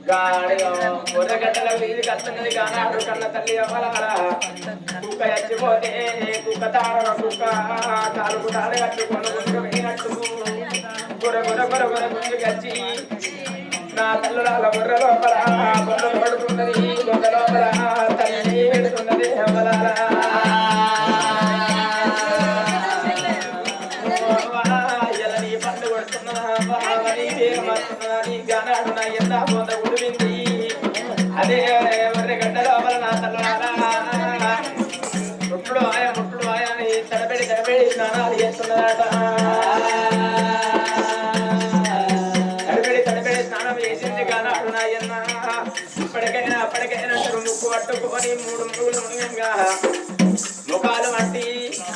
గొర్రెగడ్డల వీధి కత్తున్నది గానాడు కన్న తల్లి అమలాల కుక్క చచ్చిపోతే కుక్క తాడ కుక్క కాలుకు తాడ కట్టుకున్న గుండె పోయినట్టు గొర్రె గొర్రె గొర్రె గొర్రె గుంజు కచ్చి నా తల్లుల గొర్రె లోపల గొర్రెలు పడుతున్నది గొర్రె లోపల తల్లి పెడుతున్నది అమలాల గానాడు నా ఎంత పొంద ఉడిపింది అదే ఎవరి గడ్డ లోపల నా తల్లారా ముట్టుడు ఆయ అని తడబెడి స్నానాలు చేస్తున్నదట తడబెడి స్నానం చేసింది గానాడు నా ఎన్న ఇప్పటికైనా అప్పటికైనా ముక్కు పట్టుకొని 3 ముగ్గులు మునిగంగా ముఖాలు వంటి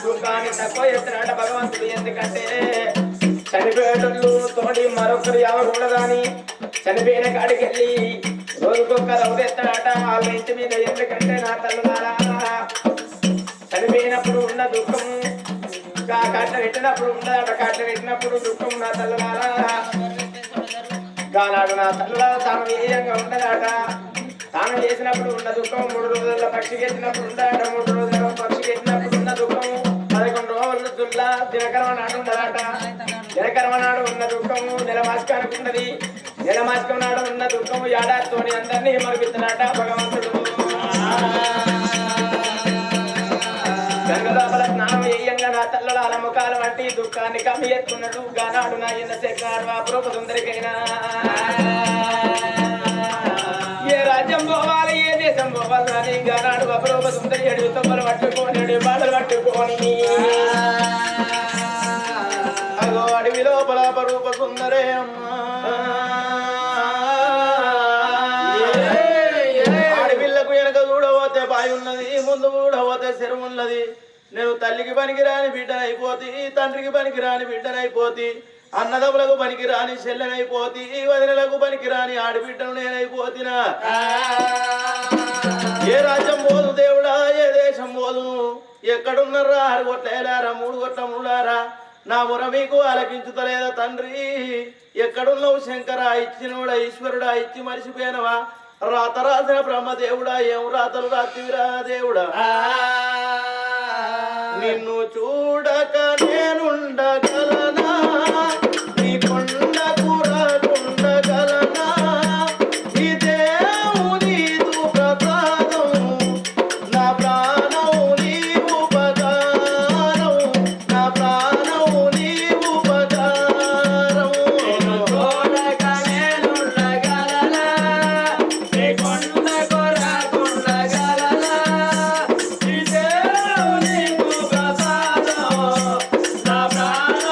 దుఃఖాన్ని తక్కువ చేస్తున్నాడ భగవంతుడు ఎందుకంటే చనిపోయేటోళ్ళు తోడి మరొకరు ఎవరుండదని చనిపోయిన కాడికి వెళ్ళి రోజుకొక్కరు అవుతేస్తాడట వాళ్ళ ఇంటి మీద ఎందుకంటే నా తల్లులారా చనిపోయినప్పుడు ఉన్న దుఃఖం కాట్ల పెట్టినప్పుడు ఉండదట కాట్ల పెట్టినప్పుడు దుఃఖం నా తల్లులారా కానాడు నా తల్లులారా తాను ఏయంగా ఉండదట తాను చేసినప్పుడు ఉన్న దుఃఖం 3 రోజుల పక్షికి ఎత్తినప్పుడు ఉండదట 3 రోజుల పక్షికి ఎత్తినప్పుడు ఉన్న దుఃఖం 11 రోజులు దుల్లా దినకరమ నాడు ఉండదట దినకరమ నాడు ఉన్న దుఃఖము నెలమాసికానికి ఉన్నది నెలమాసికం నాడు ఉన్న దుఃఖము ఏడాదితోని అందరినీ మరుగుతున్నాట భగవంతుడు గంగలోపల స్నానం వేయంగా నా తల్లల ముఖాల వంటి దుఃఖాన్ని కమ్మి ఎత్తున్నట్టు గానాడు నా ఎన్న శేఖరాడు అపురూప సుందరికైనా ఏ రాజ్యం పోవాలి ఏ దేశం పోవాలి అని గానాడు అపురూప సుందరి అడుగు తొమ్మలు పట్టుకొని బాధలు పట్టుకొని అడవి లోపల అపరూప సుందరే ఆడపిల్లకు వెనక చూడబోతే బాయి ఉన్నది ముందు చూడబోతే చెరువు ఉన్నది నేను తల్లికి పనికిరాని బిడ్డనైపోతి తండ్రికి పనికిరాని బిడ్డనైపోతి అన్నదములకు పనికిరాని చెల్లెనైపోతి వదినలకు పనికిరాని ఆడబిడ్డను నేనైపోతినా ఏ రాజ్యం పోదు దేవుడా ఏ దేశం పోదు ఎక్కడున్నారా 6 కోట్ల ఏలారా 3 కోట్ల మూడారా నా మొర మీకు ఆలకించుతలేదా తండ్రి ఎక్కడున్నావు శంకర ఇచ్చినోడా ఈశ్వరుడా ఇచ్చి మరిచిపోయినవా రాత రాసిన బ్రహ్మదేవుడా ఏం రాతలు రాత్రివిరా దేవుడా నిన్ను చూడక నేనుండగలనా నీ కొండకు రాకుండగలనా ఈ దేవుని ప్రసాదం నా ప్రాణం నీవు ఉపకారం నా ప్రాణం నీవు ఉపకారం చూడక నేనుండగలనా నీ కొండకు రాకుండగలనా ఈ దేవుని ప్రసాదం నా ప్రాణం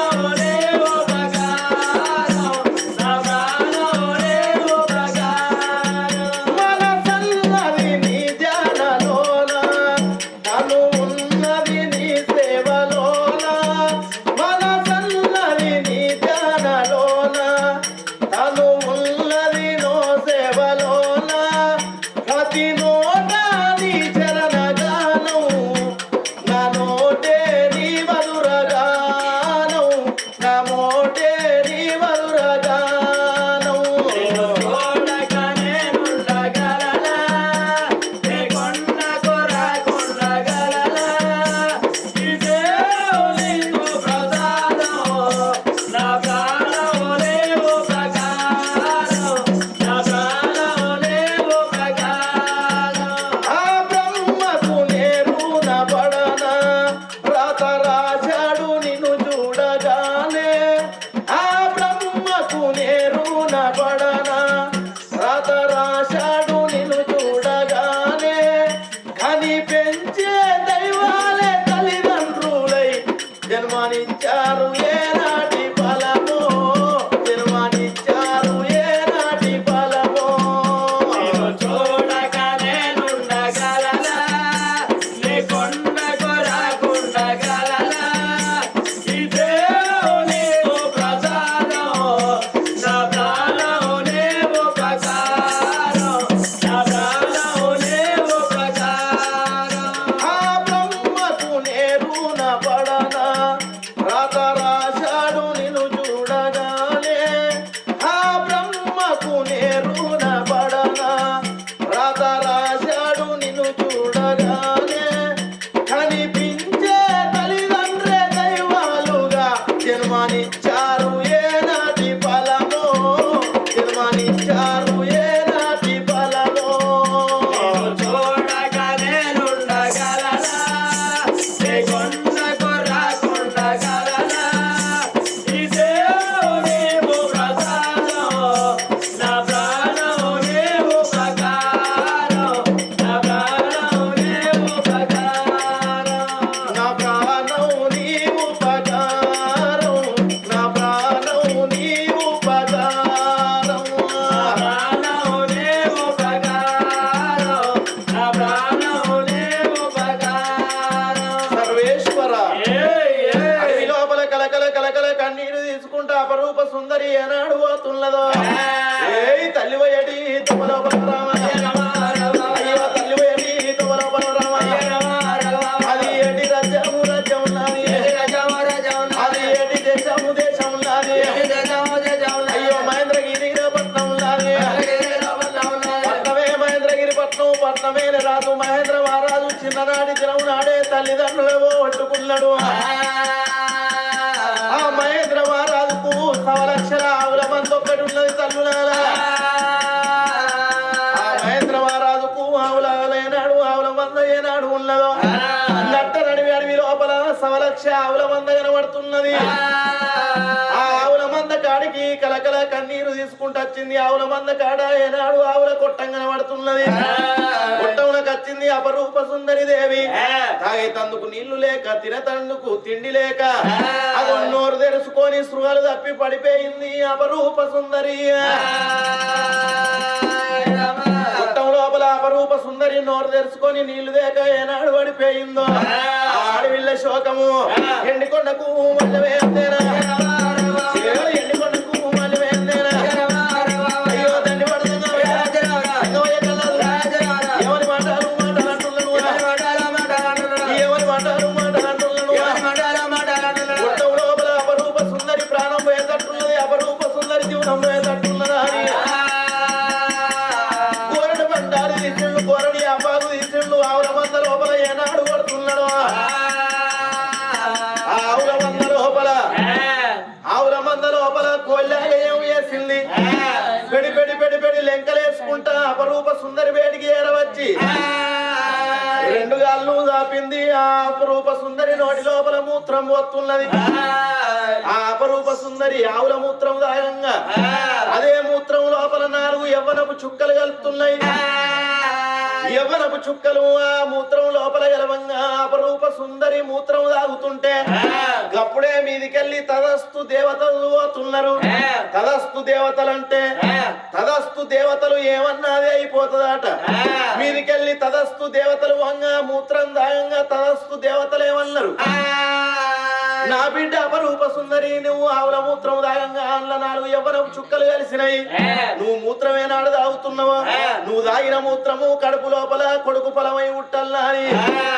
ఉన్నదో ఏ తల్లి పోయేటి తొమ్మలోపల రామ అయ్యో తల్లి పోయేటి తొమ్మలోపల రామ అది ఏటి రాజ్యము రాజ్యం ఉన్నది అది ఏటి దేశము దేశం ఉన్నది అయ్యో మహేంద్రగిరి పట్నం ఉన్నది పట్నమే మహేంద్రగిరి పట్నం పట్నమే రాజు మహేంద్ర మహారాజు చిన్ననాటి దినం నాడే తల్లిదండ్రులు పట్టుకున్నాడు ఆ మహేంద్ర మహారాజుకు 100 లక్షల ఆవుల మంది ఒక్కటి ఉన్నది తల్లులాల ఆ మహేంద్ర మహారాజుకు ఆవుల మంద ఏనాడు ఉన్నదో నట్ట నడివి అడవి లోపల 100 లక్ష ఆవుల మంద కనబడుతున్నది ఆ ఆవుల మంద కాడికి కలకల కన్నీరు తీసుకుంటూ వచ్చింది ఆవుల మంద కాడ ఏనాడు ఆవుల కొట్టం కనబడుతున్నది కొట్టంలోకి వచ్చింది అపరూప సుందరి దేవి తాగేతందుకు నీళ్లు లేక తినతందుకు తిండి లేక అది నోరు తెరుచుకొని సృహాలు తప్పి పడిపోయింది అపరూప సుందరి కొట్టం లోపల అపరూప సుందరి నోరు తెరుచుకొని నీళ్లు లేక ఏనాడు పడిపోయిందో ఆడవిల్ల శోకము ఎండికొండకు మళ్ళీ ఎండికొండకు మళ్ళీ అయ్యో దండి పడుతున్నా ఎవరి మాటలు మాటలంటున్నాను ఎవరి మాటలు మాటలంటున్నాను కొట్టం లోపల అపరూప సుందరి ప్రాణం పోయేటట్టున్నది అపరూప సుందరి జీవనం పోయేటట్టున్నదా అని కోరడి బండారు తీసిండు కోరడి అపాలు తీసిండు ఆవుల మంద లోపల ఏనాడు పడుతున్నాడు ఆవుల మంద లోపల కోళ్ళగా ఏం వేసింది పెడి లెంకలేసుకుంటా అపరూప సుందరి వేడికి ఏరవచ్చి 2 గాళ్ళు దాపింది ఆ అపరూప సుందరి నోటి లోపల మూత్రం పోతున్నది ఆ అపరూప సుందరి ఆవుల మూత్రం దాగంగా అదే మూత్రం లోపల 4 యవ్వనపు చుక్కలు కలుపుతున్నాయి యవ్వనపు చుక్కలు ఆ మూత్రం లోపల గలవంగా అపరూప సుందరి మూత్రం తాగుతుంటే గప్పుడే మీదికెళ్ళి తదస్తు దేవతలు పోతున్నారు తదస్తు దేవతలంటే తదస్తు దేవతలు ఏమన్నది అయిపోతుందట మీదికెళ్ళి తదస్తు దేవతలు వంగా మూత్రం దాగంగా తదస్తు దేవతలు ఏమన్నారు నా బిడ్డ అపరూప సుందరి నువ్వు ఆవుల మూత్రం దాగంగా అందులో 4 యవ్వనపు చుక్కలు కలిసినాయి నువ్వు మూత్రమే నాడు తాగుతున్నావా నువ్వు తాగిన మూత్రము కడుపు లోపల కొడుకు ఫలమై ఉట్టల్లా అని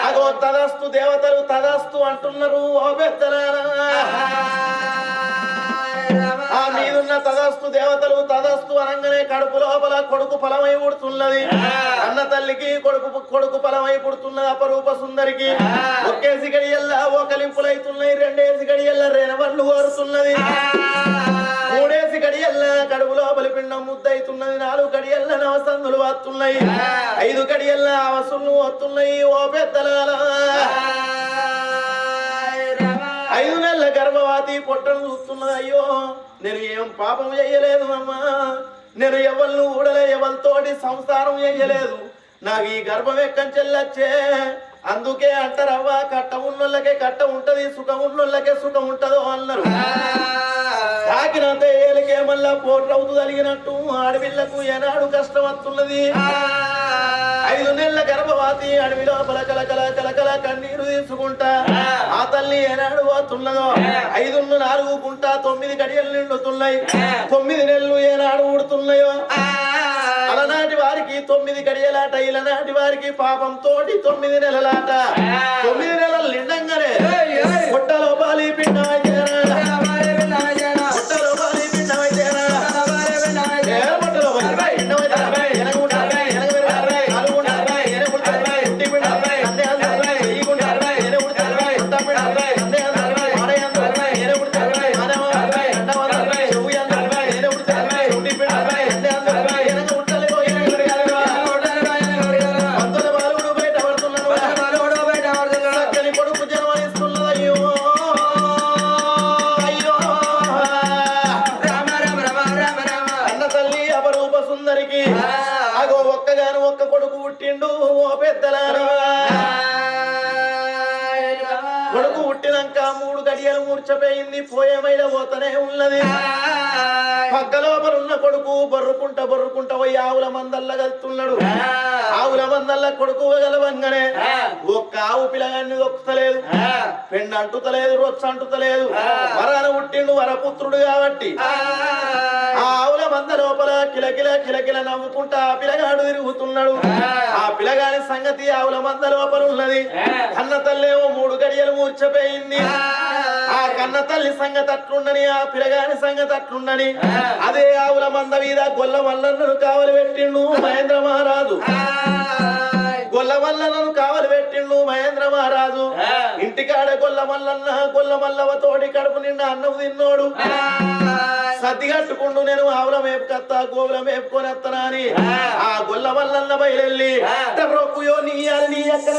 అగో తదస్తు దేవతలు తదస్తు అంటున్నారు ఓ పెద్దలారా ఆ మీదున్న తదస్తు దేవతలు తదస్తు అనగానే కడుపు లోపల కొడుకు ఫలమై పుడుతున్నది అన్న తల్లికి కొడుకు ఫలమై పుడుతున్నది అపరూప సుందరికి ఒకేసి గడియల్లా ఓకలింపులైతున్నాయి 2 గడియల్లా రేణవళ్ళు కోరుతున్నది 3 గడియల్లా కడుపు లోపలి పిండం ముద్దైతున్నది 4 గడియల్లా నవసందులు వస్తున్నాయి 5 గడియల్లా అవసులు వస్తున్నాయి ఓ పెద్దలాల 5 నెలల గర్భవతి పొట్టను చూస్తున్నది అయ్యో నేను ఏం పాపం చెయ్యలేదు అమ్మా నేను ఎవరిని ఊడలే ఎవరితోటి సంసారం చెయ్యలేదు నాకు ఈ గర్భం ఎక్కంచెల్లొచ్చే అందుకే అంటారవ్వ కట్ట ఉన్నోళ్ళకే కట్ట ఉంటది సుఖం ఉన్నోళ్ళకే సుఖం ఉంటదో అన్నారు తాకినంత ఏలికే మళ్ళా పోట్రవుతు కలిగినట్టు ఆడపిల్లకు ఏనాడు కష్టం వస్తున్నది 5 నెలల గర్భవతి అడవి లోపల కలకల కన్నీరు తీసుకుంటా ఆ తల్లి ఏనాడు పోతున్నదో 5 4 గుంట 9 గడియలు నిండుతున్నాయి 9 నెలలు ఏనాడు ఊడుతున్నాయో అలనాటి వారికి 9 గడియలాట ఇలనాటి వారికి పాపం తోటి 9 నెలలాట 9 నెలలు నిండంగానే పొట్టలో పాలి కొడుకు పుట్టినాక 3 గడియలు మూర్చపోయింది పోయేమైనా పోతనే ఉన్నది పక్క లోపల ఉన్న కొడుకు బొర్రుకుంటా పోయి ఆవుల మందల్ల కలుతున్నాడు ఆవుల మందల్ల కొడుకు గలవంగానే ఒక్క ఆవు పిల్లగాన్ని దొక్కుతలేదు పెండ అంటుతలేదు రొచ్చ అంటుతలేదు వరాన పుట్టిండు వరపుత్రుడు కాబట్టి ఆ ఆవుల మంద లోపల కిలకిల కిలకిల నవ్వుకుంటా ఆ పిల్లగాడు తిరుగుతున్నాడు. ఆ పిల్లగాని సంగతి ఆవుల మంద లోపల ఉన్నది. కన్న తల్లేమో 3 గడియలు మూర్చపోయింది. ఆ కన్న తల్లి సంగతి అట్లుండని, ఆ పిల్లగాని సంగతి అట్లుండని అదే ఆవుల మంద మీద గొల్ల మల్లన్నను కావలి పెట్టిండు మహేంద్ర మహారాజు. గొల్ల మల్లన్నను కావలి పెట్టిండు మహేంద్ర మహారాజు. ఇంటికాడ గొల్ల మల్లవ తోటి కడుపు నిండా అన్నం తిన్నోడు. సద్ది కట్టుకుంటూ నేను ఆవుల మేపుకత్తా గోవుల మేపుకొని వస్తానా అని ఆ గొల్ల మల్లన్న బయలెళ్ళి రొక్కుయో నీ ఎక్కడ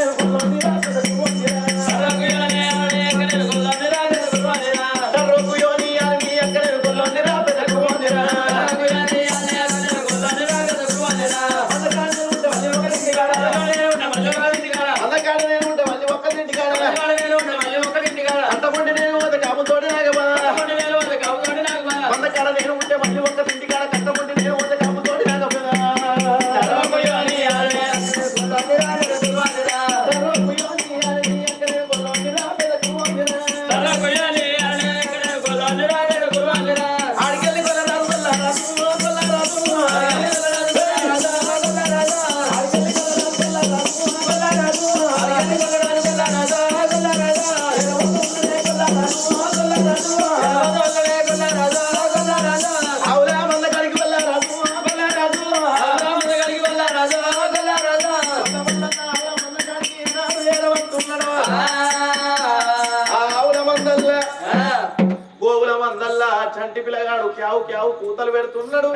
చంటి పిల్లగాడు క్యావు క్యావు కూతలు పెడుతున్నాడు.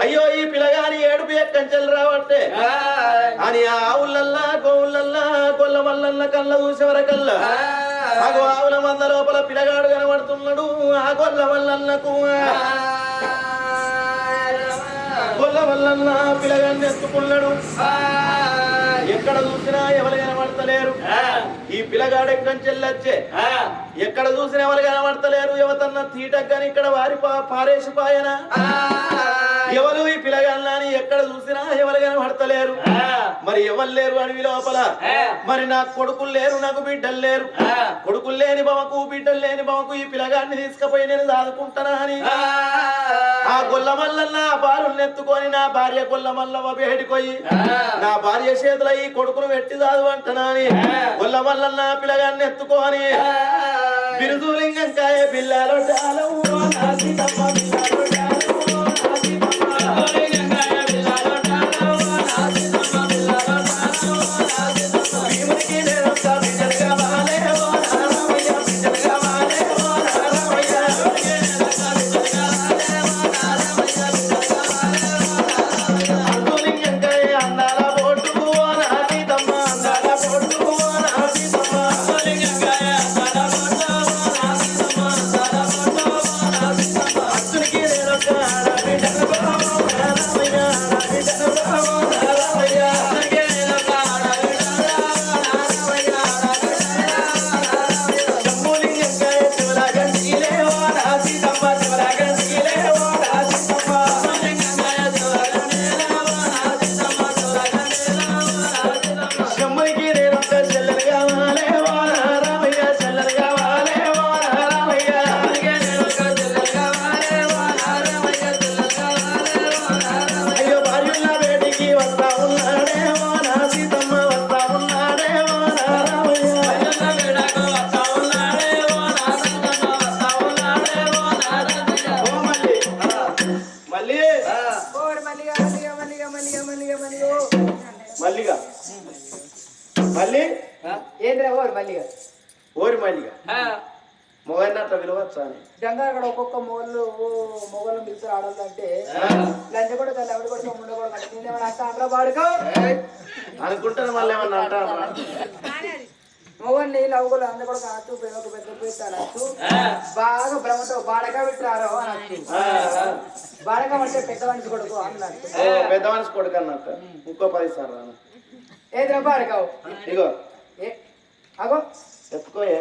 అయ్యో ఈ పిల్లగాని ఏడుపు ఎక్కంచెలు రావట్టే అని ఆ ఆవులల్లా గోవులల్లా గొల్ల మల్లన్న కళ్ళ చూసేవరకల్లా అగో ఆవుల మంద లోపల పిల్లగాడు కనబడుతున్నాడు. ఆ గొల్ల మల్లన్నకు గొల్ల మల్లన్న పిల్లగాడిని ఎత్తుకున్నాడు. ఎక్కడ చూసినా ఎవరు కనబడతలేరు. ఈ పిల్లగాడు ఎక్కంచెల్లొచ్చే ఎక్కడ చూసినా ఎవరు కనబడతలేరు. ఎవతన్న తీటక్కని ఇక్కడ వారి పారేసిపాయన ఎవరు ఈ పిల్లగాళ్ళని ఎక్కడ చూసినా ఎవరు కనబడతలేరు. మరి ఎవరు లేరు అడవి లోపల. మరి నాకు కొడుకులు లేరు, నాకు బిడ్డలు లేరు. కొడుకులు లేని బొమ్మకు బిడ్డలు లేని బొమ్మకు ఈ పిల్లగాడిని తీసుకుపోయి నేను దాదుకుంటానా అని ఆ గొల్ల మల్లన్న బాలుని ఎత్తుకొని నా భార్య గొల్ల మల్లవ బేడిపోయి నా భార్య చేతుల ఈ కొడుకును పెట్టి దాదు అంటనా అని గొల్ల మల్లన్న పిల్లగాడిని ఎత్తుకొని బిరుదులింగంకాయ పిల్లలు అక్కడ ఒక్కొక్క మొగలు మిగతా ఆడాలంటే లంచ కూడా ఎవరు కూడా ముందు కూడా కట్టిందేమని అంటారా వాడుకో అనుకుంటాను. మళ్ళీ ఏమన్నా అంటారా మొగల్ని లవ్వులు అంద కూడా కాచు పెద్ద పెట్టానచ్చు బాగా భ్రమతో బాడక పెట్టారో అనొచ్చు. బాడక అంటే పెద్ద మనిషి కొడుకు అన్నట్టు. పెద్ద మనిషి కొడుకు అన్నట్టు. ఇంకో 10 సార్లు ఏదిరా బాడకావు ఇగో అగో ఎత్తుకోయే.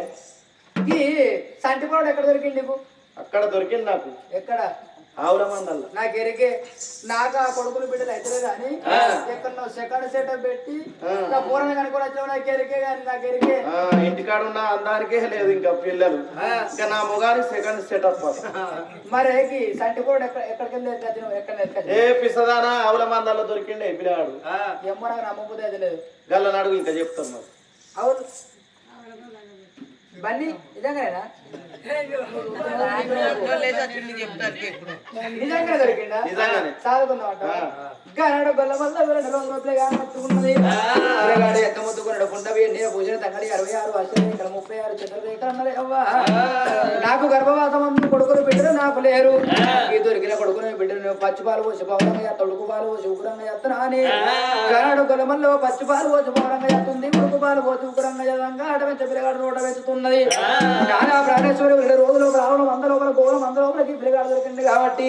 ఈ సంటి పొడ ఎక్కడ దొరికింది నీకు? అక్కడ దొరికింది నాకు. ఎక్కడ? ఆవుల మందల్ల నాకు ఎరికే నాకు ఆ కొడుకులు బిడ్డలు అయితే కానీ ఎక్కడ సెకండ్ సెటప్ పెట్టి ఇంకా పూర్ణ కనుకొని వచ్చావు నాకు ఎరికే కానీ నాకు ఎరికే ఇంటికాడ ఉన్న అందానికే లేదు ఇంకా పిల్లలు ఇంకా నా మొగానికి సెకండ్ సెటప్ మరి సంటి కూడా ఎక్కడికి వెళ్ళి ఎక్కడ ఏ పిసదానా ఆవుల మందల్లో దొరికిండే పిల్లాడు ఏమో నాకు నమ్మబుద్ధి అయితే లేదు గల్ల నడుగు ఇంకా చెప్తాను మరి అవును బన్నీ నిజంగానేనా నిజంగా దొరికిందా నిజంగానే సాగుకుందామంట గనడు గొల్ల వల్ల 2 రోజుల లోపలే మత్తుకున్నది పిల్లగాడు ఎక్క ముద్దుకున్నాడు పుండవి నేను పూజన తంగడి 66 అశ్వరేఖలు 36 చంద్రరేఖలు అన్నది అవ్వ నాకు గర్భవాసం అందు కొడుకులు బిడ్డలు నాకు లేరు ఈ దొరికిన కొడుకుని బిడ్డలు పచ్చిపాలు పోసి పౌరంగా తొడుకు పాలు పోసి ఉగ్రంగా ఎత్తనా అని గనడు గొల్లమల్లో పచ్చిపాలు పోసి పౌరంగా ఎత్తుంది ఉడుకు పాలు పోసి ఉగ్రంగా ఎదంగా అటవెంచ పిల్లగాడు నోట వెతుతున్నది నానా ప్రాణేశ్వరి 2 రోజులు రావడం 100 లోపల గోళం 100 లోపలికి పిల్లగాడు దొరికింది కాబట్టి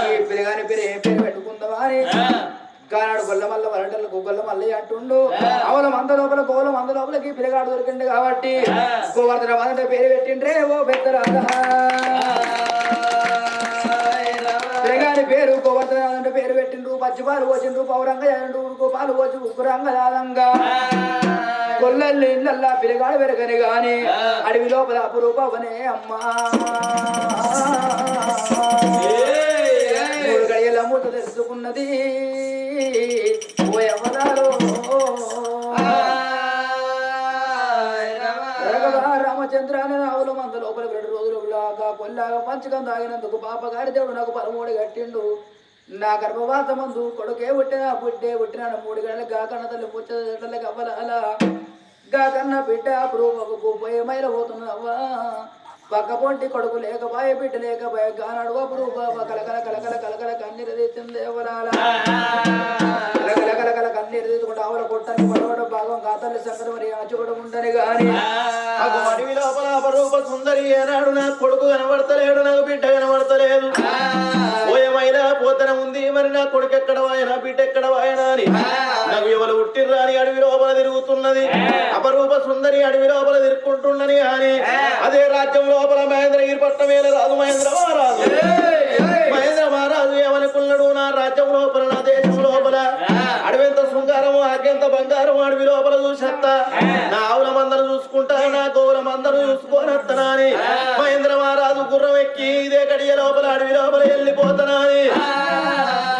ఈ పిల్లగాని పేరు ఏ పేరు పెట్టుకుందామా అని గానాడు గొల్లమల్ల వరంటలకు గొల్లమల్లి అంటుండు అవలం 100 లోపల గోళం 100 లోపలికి పిల్లగాడు దొరికింది కాబట్టి గోవర్ధన అంటే పేరు పెట్టిండ్రే ఓ పెద్దరాగా పిల్లగాని పేరు గోవర్ధన అంటే పేరు పెట్టిండ్రు పచ్చిపాలు పోసిండ్రు పౌరంగా ఉడుకు పాలు పోసి ఉగ్గురంగా దాదంగా కొల్లల్లి ఇళ్ళల్లా పిల్లగాడు పెరగని గాని అడవి లోపల అపురూపవనే అమ్మా 3 గడియల మూత తెలుసుకున్నది ఓ ఎవరాలో రామచంద్ర ఆవుల మంద లోపల 2 రోజులు కొల్లాగా పంచకం తాగినందుకు పాపగారి దేవుడు నాకు పరమూడి కట్టిండు నా గర్భవాసమందు కొడుకే పుట్టిన 3 గంటలకు గాకన్న తల్లి పుచ్చలకి అవ్వాల గాకన్న బిడ్డ అపురూపకు పోయే మైల పోతున్నవా పక్క పొంటి కొడుకు లేకపాయ బిడ్డ లేకపాయ గానాడు అపురూప కలకల కలకల కలకల కన్నీరు తీసింది ఎవరాల కలకల కన్నీరు తీసుకుంటే ఆవుల కొట్టని పడవడం భాగం గాతల్లి సంగతి మరి ఆచుకోవడం ఉండని గాని అడవి లోపల అపరూప సుందరి ఏనాడు నాకు కొడుకు కనబడతలేడు నాకు బిడ్డ కనబడతలేదు పోయమైనా పోతన ఉంది మరి నా కొడుకు ఎక్కడ వాయనా బిడ్డ ఎక్కడ వాయనా అని నాకు ఎవరు పుట్టిర్రా అని అడవి లోపల తిరుగుతున్నది అపరూప సుందరి అడవి లోపల తిరుక్కుంటున్నని అని అదే రాజ్యం లోపల మహేంద్రగిరి పట్టమేల రాజు మహేంద్ర మహారాజు ఏమనుకున్నాడు నా రాజ్యం లోపల నా దేశం లోపల అడవింత శృంగారము ఆకెంత బంగారం అడవి లోపల చూసేస్తా నా ఆవుల మందను చూసుకుంటా నా గోవుల మందను చూసుకోనత్తనా అని మహేంద్ర మహారాజు గుర్రం ఎక్కి ఇదే కడియ లోపల అడవి లోపల వెళ్ళిపోతానా అని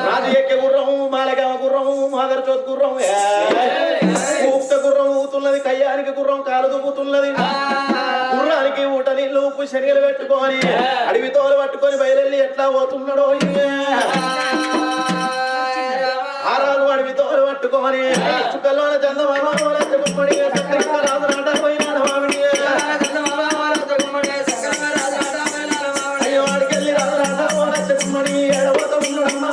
రాజు ఎక్కే గుర్రము మాలగామ గుర్రము మాదర్చోత్ గుర్రం ఊక్త గుర్రం ఊతున్నది కయ్యానికి గుర్రం కాలు దుబ్బుతున్నది గుర్రానికి ఊట నీళ్ళు ఉప్పు శనగలు పెట్టుకొని అడవి తోలు పట్టుకొని బయలుల్లి ఎట్లా పోతున్నాడో ఆ రాజు అడవి తోలు పట్టుకొని చుక్కల్లోన చందమామ అయ్యో వాడికెళ్ళి రాజు ఏడవత ఉన్నాడమ్మా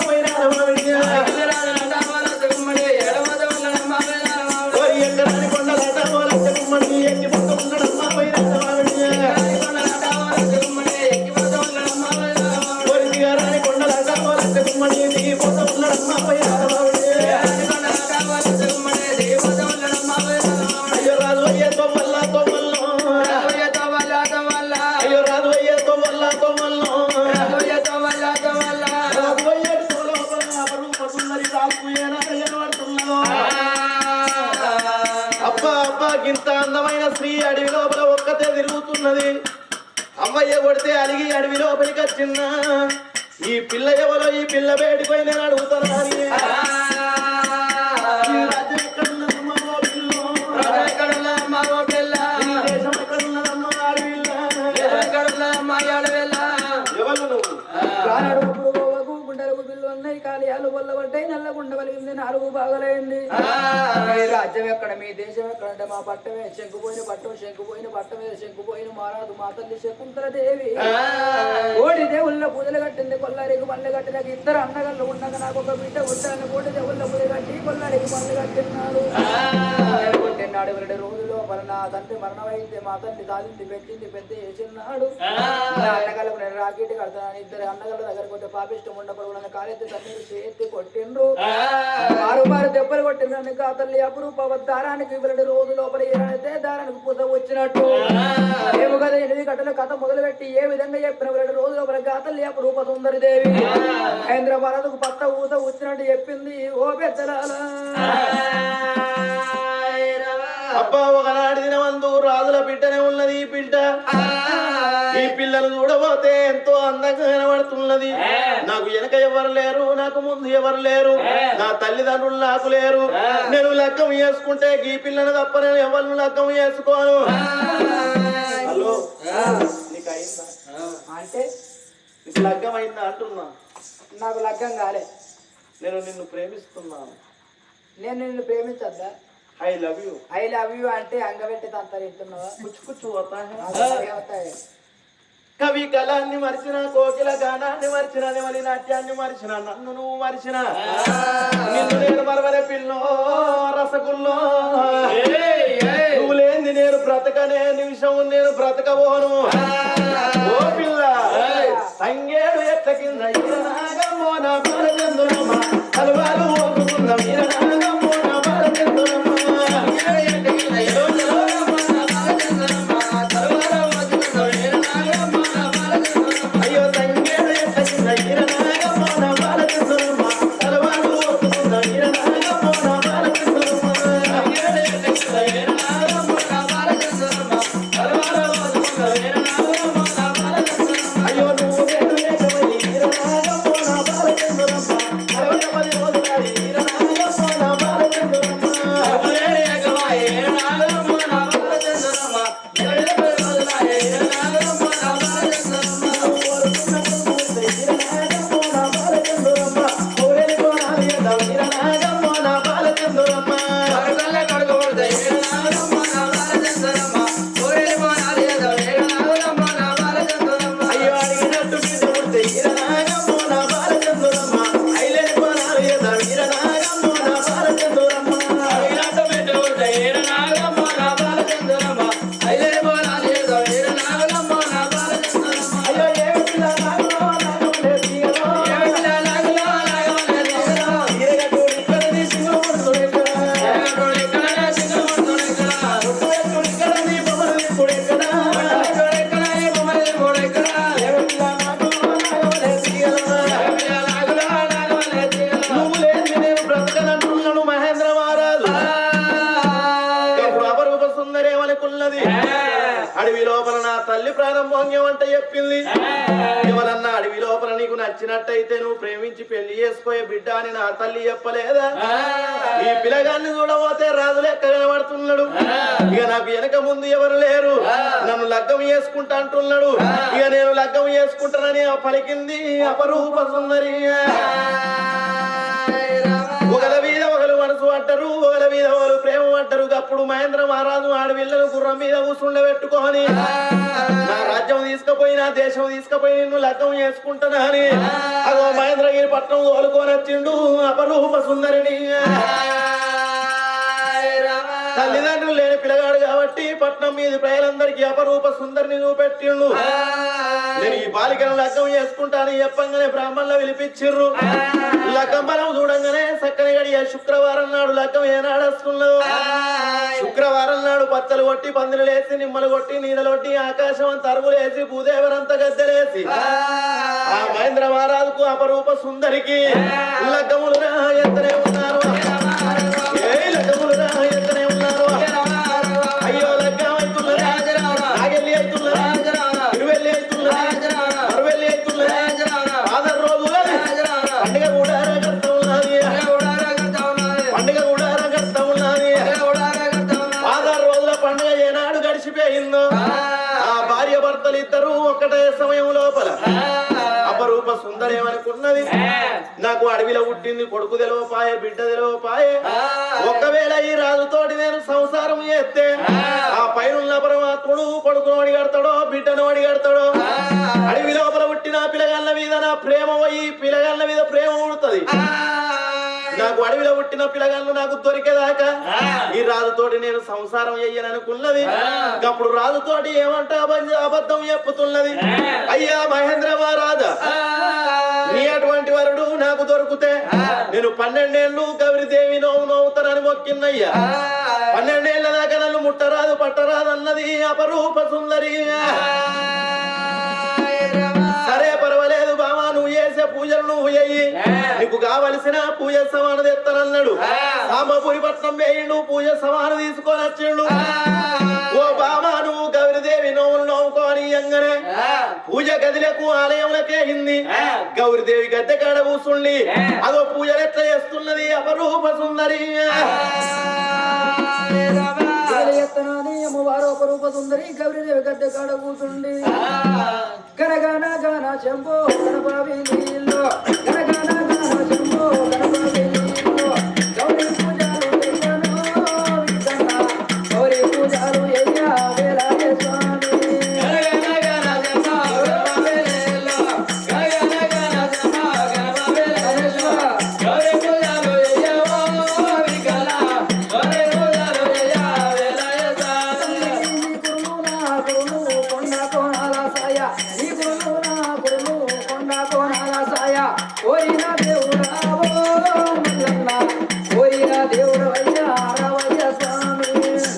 ఎక్కడాని కొండలాట కుమ్మడి ఎక్కిపోతూ ఉన్నాడమ్మా గారాని కొండలాట కుమ్మడి దిగిపోతూ ఉన్నాడమ్మా అయ్యో రాజు అయ్యే తొమ్మల్ల అయ్యో రాజు అయ్యే తొమ్మల్ల అబ్బా అబ్బా గింత అందమైన స్త్రీ అడవి లోపల ఒక్కతే తిరుగుతున్నది అమ్మయ్య కొడితే అలిగి అడవి లోపలికి వచ్చిందా ఈ పిల్ల ఎవరో ఈ పిల్ల బయటపోయి నేను అడుగుతానా కాలియాలు వల్లబడ్డాయి నల్లగుండ వలిగింది 4 భాగాలైంది రాజ్యం ఎక్కడ మీ దేశం ఎక్కడంటే మా పట్టమే శంకుపోయిన పట్టం శంకుపోయిన పట్టమే శంకుపోయిన మారాదు మా తల్లి శకుంతల దేవి కోడి దేవుళ్ళ పూజలు కట్టింది కొల్లారికి పళ్ళు కట్టినాక 2 అన్నగళ్ళు ఉండగా నాకు ఒక బిడ్డ ఉంటాను కోడి దేవుళ్ళ పూజ కట్టి కొల్లారికి పళ్ళు కట్టినాడు కొట్టినాడు 2 రోజులు నా తండ్రి మరణమైంది మా తల్లి సాధించి పెట్టింది పెద్ద చేసినాడు అన్నగళ్ళకు నేను రాకెట్ కడతాను 2 అన్నగళ్ళ దగ్గర కొట్టే పాపిష్టం ఉండకూడదు కాలెత్తి తల్లి చేతి కొట్టిండ్రు 6 దెబ్బలు కొట్టిన కా తల్లి అపురూప దారానికి 2 రోజుల లోపల ఏనైతే దారానికి పూత వచ్చినట్టు ఏమో కదా 8 గంటల కథ మొదలుపెట్టి ఏ విధంగా చెప్పిన 2 రోజుల లోపల కా తల్లి అపురూప సుందరి దేవి హైదరాబాద్కు పత్త ఊత వచ్చినట్టు చెప్పింది ఓ పెద్దలాల అబ్బా ఒకనాటి దినమందు రాజుల బిడ్డనే ఉన్నది ఈ బిడ్డ ఈ పిల్లలు చూడబోతే ఎంతో అందంగా కనబడుతున్నది నాకు వెనక ఎవరు లేరు నాకు ముందు ఎవరు లేరు నా తల్లిదండ్రులు నాకు లేరు నేను లగ్గం చేసుకుంటే ఈ పిల్లను తప్ప నేను ఎవరిని లగ్గం చేసుకోను హలో నీకు అయిందా అంటే నీకు లగ్గం అయిందా అంటున్నా నాకు లగ్గం కాలే నేను నిన్ను ప్రేమిస్తున్నాను నేను నిన్ను ప్రేమించద్దా ఐ లవ్ యూ అంటే అంగబెట్టి తంతారు ఇస్తున్నావా కుచ్చు కుచ్చు అవుతాయి కవి కళాన్ని మరిచిన కోకిల గానాన్ని మరిచిన నెమలి నాట్యాన్ని మరిచిన నన్ను నువ్వు మరిచిన నిన్ను నేను మరవలే పిల్లో రసగుల్లో నువ్వు లేని నేను బ్రతకనే నిమిషం నేను బ్రతకబోను ఓ పిల్ల సంగేడు ఎట్ల కింద ఈరనాగమ్మో నా బాలచంద్రమ్మ అలవాలు ఓపుకున్న వీరనాగమ్మో నా బాలచంద్రమ్మ అయ్యో తంగేడు ఎట్ల కింద ఈరనాగమ్మో నా బాలచంద్రమ్మ అలవాలు ఓపుకున్న వీరనాగమ్మో నా బాలచంద్రమ్మ అయ్యో నువ్వు నేను లేకమని ఈరనాగమ్మో నా బాలచంద్రమ్మ 60 రోజులాడి ఈరనాగమ్మో నా బాలచంద్రమ్మ అయ్యో అడిగినట్టు బిడ్డ పుడితే ఈరనాగమ్మో నా బాలచంద్రమ్మ ఐలేని కోనాలు ఏదా ఈరనాగమ్మో నా బాలచంద్రమ్మ అడిగినట్టు బిడ్డ పుడితే ఈరనాగమ్మో నా బాలచంద్రమ్మ ఐలేని కోనాలు ఏదా ఈరనాగమ్మో నా బాలచంద్రమ్మ అయ్యో ఏమి పిల్ల నాగలో నాగమలే తీయలో ఏమి పిల్ల నాగలో నాగమలే తీయలో ఈరగట్టు ఇక్కడ నీ సింగముడు ఇక్కడ ఇక్కడ నీ బొమ్మలు ఇప్పుడు ఇక్కడ నువ్వు లేని నేను బ్రతకనంటున్నాను మహేంద్ర మహారాజు ఇప్పుడు అపరూప సుందరేమనుకున్నది అడవి లోపల నా తల్లి ప్రారంభంగం అంటే చెప్పింది ఎవరన్నా అడవి లోపల నీకు నచ్చినట్టయితే నువ్వు ప్రేమించి పెళ్లి చేసుకోయే బిడ్డ అని నా తల్లి చెప్పలేదా ఈ పిల్లగాన్ని చూడబోతే రాజు లెక్క కనబడుతున్నాడు ఇక నాకు వెనక ముందు ఎవరు లేరు నన్ను లగ్గం చేసుకుంటా అంటున్నాడు ఇక నేను లగ్గం చేసుకుంటానని పలికింది అపరూప సుందరి ఒకల మీద ఒకరు మనసు అంటారు ఒకల మీద ఒకరు ప్రేమ అంటారు అప్పుడు మహేంద్ర మహారాజు ఆడవిళ్ళను గుర్రం మీద కూర్చుండబెట్టుకొని నా రాజ్యం తీసుకుపోయి నా దేశం తీసుకుపోయి నిన్ను లగ్గం చేసుకుంటానా అని అదో మహేంద్రగిరి పట్నం తోలుకొని వచ్చిండు అపరూప సుందరిని తల్లిదండ్రులు లేని పిల్లగాడు కాబట్టి పట్నం మీద ప్రజలందరికీ అపరూప సుందరిని చూపెట్టిండు నేను ఈ బాలికను లగ్గం చేసుకుంటాను చెప్పంగానే బ్రాహ్మణులు పిలిపించిర్రు లగ్గం బలం చూడంగానే చక్కని గడియ శుక్రవారం నాడు లగ్గం ఏనాడు వస్తున్నదో శుక్రవారం నాడు పచ్చలు కొట్టి పందులు లేసి నిమ్మలు కొట్టి నీడలు కొట్టి ఆకాశం అంత అరుగులేసి భూదేవరంతా గద్దెలేసి ఆ మహేంద్ర మహారాజుకు అపరూప సుందరికి లగ్గములు ఎంతనే ఉన్నారు లగ్గములు ఎంతనే ఉన్నారు అయ్యో లగ్గం అవుతున్నదా నాగెల్లి అవుతున్నదా ఇరువెల్లి అవుతున్నదా మరువెల్లి అవుతున్నదా ఆధార్ రోజు పండుగ కూడా కడతా ఉన్నది పండుగ కూడా కడతా ఉన్నది ఆధార్ రోజుల పండుగ ఏనాడు గడిచిపోయిందో ఆ భార్య భర్తలు ఇద్దరు ఒక్కటే సమయం లోపల అపరూప సుందరేమనుకున్నది నాకు అడవిలో పుట్టింది కొడుకు తెలవపాయే బిడ్డ తెలవపాయే ఒకవేళ ఈ రాజుతోటి నేను సంసారం చేస్తే ఆ పైన పరమాత్ముడు కొడుకును అడిగడతాడో బిడ్డను అడిగడతాడో అడవి లోపల పుట్టిన పిల్లగాళ్ళ మీద నా ప్రేమ పోయి పిల్లగాళ్ళ మీద ప్రేమ పుడుతుంది నాకు అడవిలో పుట్టిన పిల్లగాళ్ళు నాకు దొరికేదాకా ఈ రాజుతోటి నేను సంసారం చెయ్యననుకున్నది అప్పుడు రాజుతోటి ఏమంటే అబద్ధం చెప్పుతున్నది అయ్యా మహేంద్ర మహారాజా నీ అటువంటి వరుడు నాకు దొరికితే నేను 12 ఏళ్ళు గౌరి దేవి నోవు నోవుతారని మొక్కిన్నయ్యా 12 ఏళ్ల దాకా నన్ను ముట్టరాదు పట్టరాదు అన్నది అపరూప సుందరి సరే పర్వాలేదు బావా నువ్వు చేసే పూజలు నువ్వు చెయ్యి నీకు కావలసిన పూజ సమాను తెస్తానన్నాడు సాంబపురి పట్నం వేయి నువ్వు పూజ సమాను తీసుకొని వచ్చిండు ఓ బావా నువ్వు గౌరిదేవి నోవులు నోవుకోని అంగనే పూజ గదిలకు ఆలయంలకే హింది గౌరిదేవి గద్దె కాడ కూసుండి అదో పూజలు ఎట్లా చేస్తున్నది అపరూప సుందరి అపరూప సుందరి గౌరీదేవి గద్దె కాడ కూర్చుండి గనగాన గాన శంభో గణపతి నీళ్ళు గనగాన గాన శంభో గణపతి నీళ్ళు గౌరీ పూజలు చెయ్యను విఠల గౌరీ పూజలు ఎయ్య వేలాయ స్వామి గనగాన గాన శంభో గణపతి నీళ్ళు గనగాన గాన శంభో గణపతి నీళ్ళు గౌరీ పూజలు ఎయ్యవో విఠల గౌరీ పూజలు ఎయ్య వేలాయ స్వామి కురులు కొండ కోణాల సాయ ఈ కురులు నా కురులు కొండ కోణాల సాయ ఓరిన దేవుడా ఓ మల్లన్న ఓరిన దేవుడు అయ్యా రావయ్య స్వామి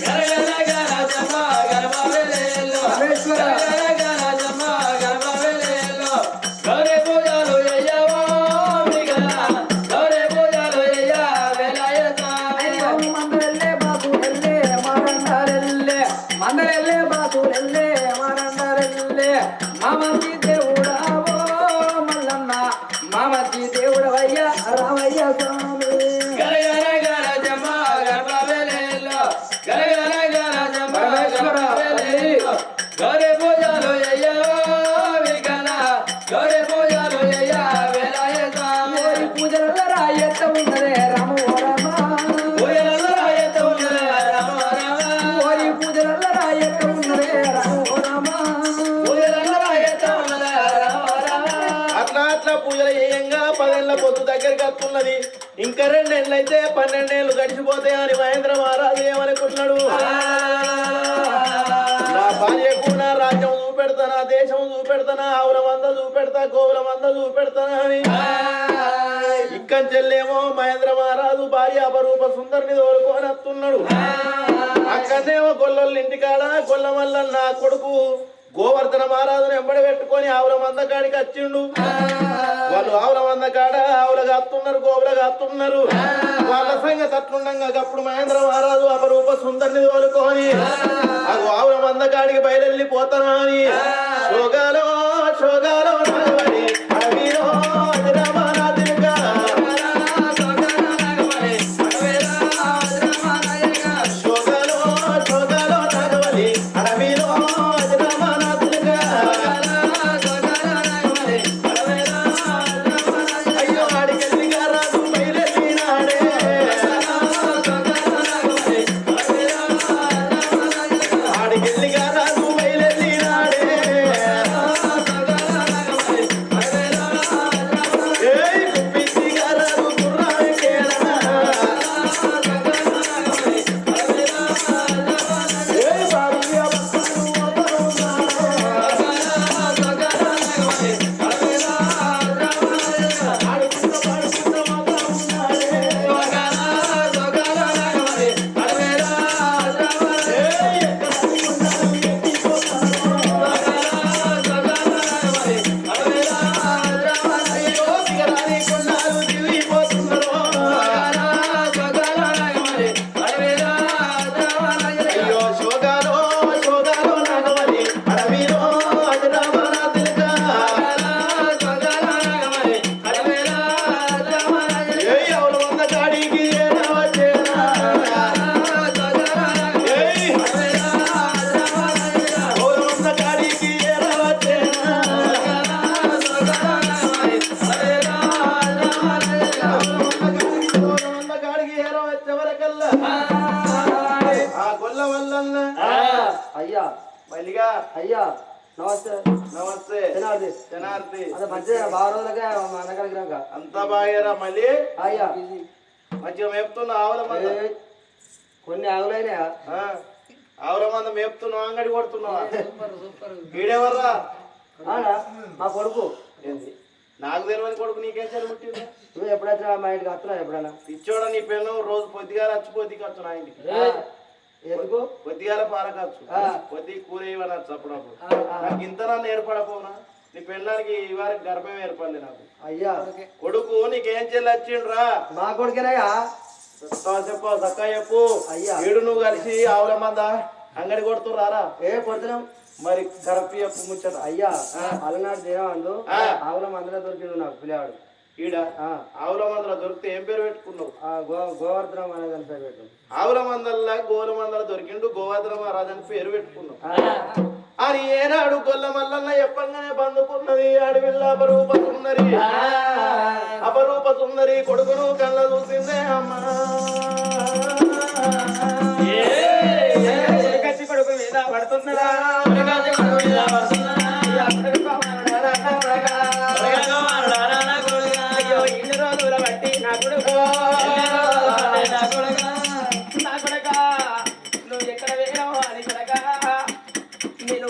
గరగర గర జమ గరబవెలేలో రామేశ్వర గరగర జమ గరబవెలేలో గౌరీ పూజలు అయ్యవో మిగల గౌరీ పూజలు అయ్య వేలాయ స్వామి మందరెల్లే బాబురెల్లే మారండారెల్లే మందరెల్లే బాబురెల్లే మారండారెల్లే మామతి దేవుడా ఓ మల్లన్న మామతి దేవుడవయ్య రామయ్య స్వామి గరగర గర జమ గరబవెలేలో గరగర గర జమ గరబవెలేలో గౌరీ పూజలు అయ్యవో మిగల గౌరీ పూజలు అయ్య వేలాయ స్వామి పూజల రాయత ఉన్నదే రామ రామ పూజల రాయత ఉన్నదే రామ రామ ఓరి పూజల రాయత ఉన్నదే రామ రామ పూజల రాయత ఉన్నదే రామ రామ అట్లా అట్లా పూజలు చేయంగా 10 ఏళ్ల పొద్దు దగ్గరికి వస్తున్నది ఇంకా 2 ఏళ్ళైతే 12 ఏళ్ళు గడిచిపోతాయి అని మహేంద్ర మహారాజు ఏమనుకుంటున్నాడు నా భార్యకు నా రాజ్యం చూపెడతానా దేశం చూపెడతానా ఆవుల మంద చూపెడతా గోవుల మంద చూపెడతానా అని ఇక్కడి చెల్లేమో మహేంద్ర మహారాజు భార్య అపరూప సుందరిని తోలుకొని వస్తున్నాడు అక్కడనేమో గొల్లొల్ల ఇంటికాడ గొల్ల వల్ల నా కొడుకు గోవర్ధన మహారాజును ఎంబడి పెట్టుకొని ఆవుల మంద కాడికి వచ్చిండు వాళ్ళు ఆవుల మంద కాడ ఆవులుగా అత్తున్నారు గోవులుగా అత్తున్నారు వాళ్ళ సంగతి అట్లుండగా అప్పుడు మహేంద్ర మహారాజు అపరూప సుందరిని తోలుకొని ఆవుల మంద కాడికి బయలుపోతానా అని శోగాలో శోగాలో నడవడి అడవిలో అజరామరాజుగా శోగాలో శోగాలో నడవడి అడవిలో అజరామరాజుగా అయ్యో ఆడికెళ్ళిగా రాజు బయలుదేరినాడే ఆడికెళ్ళిగా రాజు బయలుదేరినాడే ఏయ్ కుప్పిసిగా రాజు గుర్రానికేనా ఏయ్ బాలుగా అయ్యో శోగాలో శోగాలో నడవలి అడవిలో అజరామరాజుగా ఏయ్ ఆవుల మంద కాడికి ఏనా వచ్చేనా ఏయ్ ఆవుల మంద కాడికి ఏనా వచ్చేనా ఆవుల మంద కాడికి ఏనా వచ్చే వరకల్లా ఆ గొల్ల వల్లన్న అయ్యా మల్లిగా అయ్యా నమస్తే నమస్తే జనార్ది జనార్ది అదే మంచిగా బాగా రోజులకే మన దగ్గరికి రాక అంతా బాగారా మళ్ళీ అయ్యా మంచిగా మేపుతున్నా ఆవుల మంద కొన్ని ఆవులైనా ఆవుల మంద మేపుతున్నావు అంగడి కొడుతున్నావా సూపర్ సూపర్ వీడెవర్రా మా కొడుకు ఏంది నాకు తెలియని కొడుకు నీకేం చదువుతుంది నువ్వు ఎప్పుడైనా మా ఇంటికి వస్తున్నావు ఎప్పుడైనా పిచ్చోడ నీ పెళ్ళం రోజు పొద్దుగాల వచ్చి పొద్దుకి వచ్చు నా ఇంటికి ఎందుకు పొద్దుగాల పారకచ్చు పొద్దు కూర ఇవ్వనచ్చు అప్పుడప్పుడు నాకు ఇంత నన్ను ఏర్పడపోనా నీ పెళ్ళానికి ఇవారికి గర్భం ఏర్పడలే నాకు అయ్యా కొడుకు నీకేం చెల్లి వచ్చిండ్రా మా కొడుకేనయ్యా చెప్పు చక్క చెప్పు అయ్యా ఏడు నువ్వు కలిసి ఆవుల మంద అంగడి కొడుతురారా ఏ కొడుతున్నాం మరి కరపి చెప్పు ముచ్చట అయ్యా అలనాడు దినం అందు ఆవుల మందలో దొరికింది నాకు పిల్లవాడు ఈడ ఆవుల మందల దొరికితే ఏం పేరు పెట్టుకున్నావు గోవర్ధనం అనేది అని పేరు పెట్టు ఆవుల మందల్లా గోల మందల దొరికిండు గోవర్ధన మహారాజ్ అని పేరు పెట్టుకున్నావు అని ఏనాడు గొల్ల మల్లన్న చెప్పంగానే బందుకున్నది అడవిల్ల అపరూప సుందరి అపరూప సుందరి కొడుకును కళ్ళ చూసిందే అమ్మా కొడుకు మీద పడుతున్నాడా ఇన్ని రోజుల బట్టి నా కొడుకు నా కొడక నువ్వు ఎక్కడ వేయవు అని కొడక నేను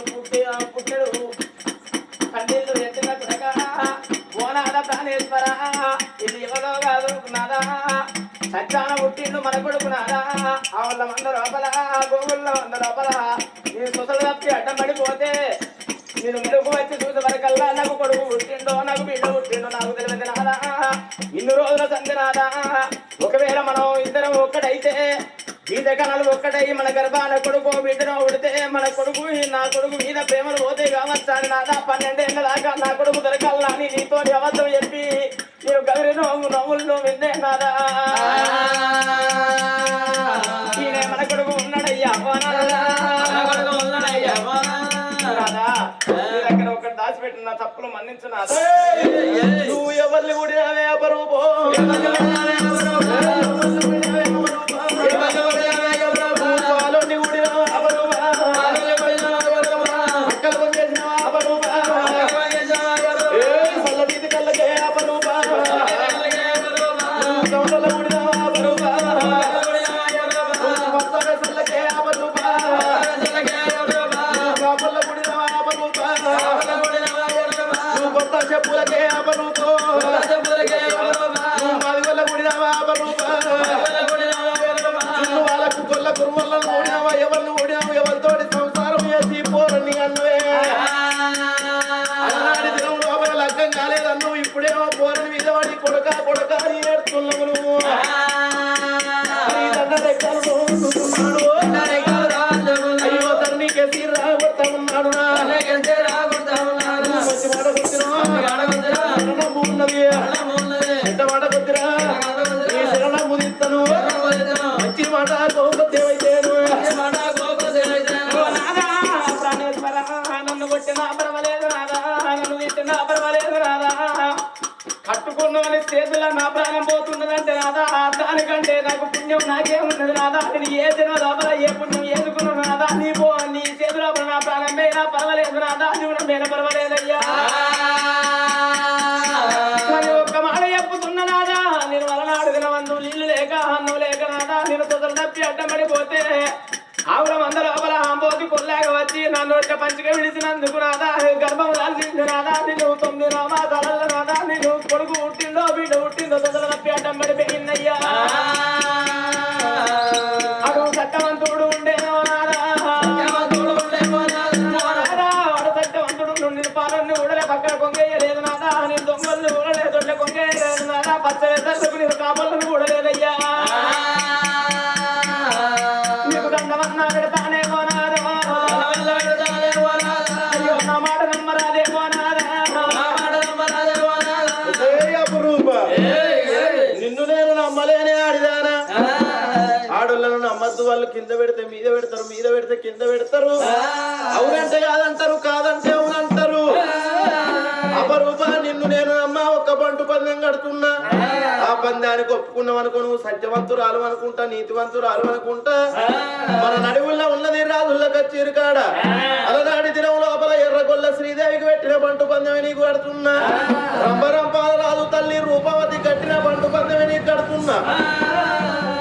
పుట్టడు కన్నీళ్ళు ఎత్తిన కొడక ఓనాద ప్రాణేశ్వర ఇది ఎవరో కాదు నాదా సచ్చాన పుట్టిండు మన కొడుకు నాదా ఆవుల మంద లోపల గోవుల మంద లోపల నేను సొసలు తప్పి అడ్డం పడిపోతే నేను మెరుగు వచ్చి చూసే వరకల్లా నాకు కొడుకు పుట్టిండో నాకు బిడ్డ పుట్టిండో నాకు తెలియదు నాదా ఇన్ని రోజుల సంధి నాదా ఒకవేళ మనం ఇద్దరం ఒక్కడైతే గీత కణాలు ఒక్కటై మన గర్భాన కొడుకు బిడ్డను ఉడితే మన కొడుకు నా కొడుకు మీద ప్రేమలు పోతే కావచ్చా నాదా 12 ఏళ్ళ దాకా నా కొడుకు దొరకాలని నీతో అబద్ధం చెప్పి నేను గదిరి నవ్వులు విన్నే నాదా ఈయన మన కొడుకు ఉన్నాడయ్యా నాదా నీ దగ్గర ఒకటి దాచిపెట్టిన తప్పులు మన్నించు నాదా నువ్వు ఎవరిని కూడినావే అపరూపం చెప్పులకే అపరూపం మాదిగొల్ల గుడినావా అపరూపం వాళ్ళకు గొల్ల కురుమల్లను ఓడినావా ఎవరిని ఓడినావు ఎవరితోటి సంసారం చేసి పోరని అన్నవే అన్నాడి దినం లోపల లగ్గం కాలేదన్ను ఇప్పుడేమో పోరని మీద వాడి కొడక కొడక అని ఏడుతున్నావు నువ్వు అయ్యో తల్లికే తీరా కొడతా ఉన్నాడు ఎంత మాట కొద్దిరా ఈ శరణం ముదిస్తాను మంచి మాట గోపదేవైతేను నన్ను కొట్టినా పర్వాలేదు రాదా నన్ను తిట్టినా పర్వాలేదు రాదా కట్టుకున్నవని చేతుల్లో నా ప్రాణం పోతున్నదంటే రాదా దానికంటే నాకు పుణ్యం నాకేమున్నది రాదా నేను ఏ తిన లోపల ఏ పుణ్యం ఏదుకున్నాను రాదా నీ చేతుల నా ప్రాణం మేనా పర్వాలేదు రాదా నువ్వు నా మేన పర్వాలేదయ్యా ఒక్క మాట చెప్పుతున్నా నాదా నేను వలనాడు తినవందు నీళ్లు లేక అన్నం లేక నాదా నేను తొదలు తప్పి అడ్డమడిపోతే ఆవుల మంద లోపల ఆంబోతి కొల్లాగా వచ్చి నా నోట పంచిగా విడిచినందుకు నాదా గర్భం దాల్చింది నాదా నేను 9 మాసాల నాదా నేను కొడుకు పుట్టిండో బిడ్డ పుట్టిందో తొదలు తప్పి అడ్డమడిపోయిందయ్యా అడు సత్యవంతుడు ఉండేనో నాదా వాడు సత్యవంతుడు పాలన్ని ఊడలే పక్కన కొంగేయలేదు నాదా నేను దొంగలు ఊడలేదు దొడ్ల కొంగేయలేదు నాదా పచ్చ నేను కాపలను ఊడలేదయ్యా నీకు దండమన్నా పెడతానేమో నాదా అయ్యో నా మాట నమ్మరాదేమో నాదా నిన్ను నేను నమ్మలేనే ఆడిదానా ఆడోళ్ళను నమ్మద్దు వాళ్ళు కింద పెడితే మీద పెడతారు మీద పెడితే కింద పెడతారు అవునంటే కాదంటారు కాదంటే అవునంటారు అపరూప నిన్ను నేను నమ్మ ఒక బంటు పందెం కడుతున్నా ఆ పందానికి ఒప్పుకున్నాం అనుకో నువ్వు సత్యవంతురాలు అనుకుంటా నీతివంతురాలు అనుకుంటా మన నడువుల్లో ఉన్నది రాజుల్లో కచ్చేరు కాడ అలనాడి దినం లోపల ఎర్రగొల్ల శ్రీదేవికి పెట్టిన బంటు పందెమే నీకు కడుతున్నా రంభరంపాల రాజు తల్లి రూపవతి కట్టిన బంటు పందెమే నీకు కడుతున్నా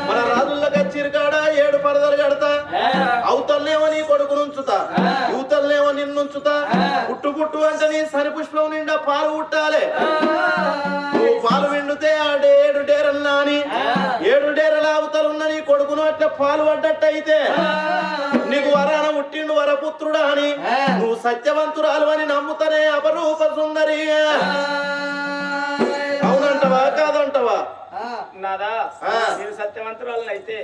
మన రాజుల్లో కచ్చేరు కాడ 7 పరదలు కడతా అవతలనేమో నీ కొడుకును ఉంచుతా యువతలనేమో నిన్నుంచుతా పుట్టు పుట్టు అంటే నీ సరి పుష్పం నిండా పాలు పుట్టాలి నువ్వు పాలు విండితే ఆ 7 డేరన్నా అని 7 డేరల అవతలున్న నీ కొడుకును అట్లా పాలు పడ్డట్టయితే నీకు వరాన పుట్టిండు వరపుత్రుడా అని నువ్వు సత్యవంతురాలు అని నమ్ముతానే అపరూప సుందరి అవునంటవా కాదంటవా నాదా నేను సత్యవంతురాలను అయితే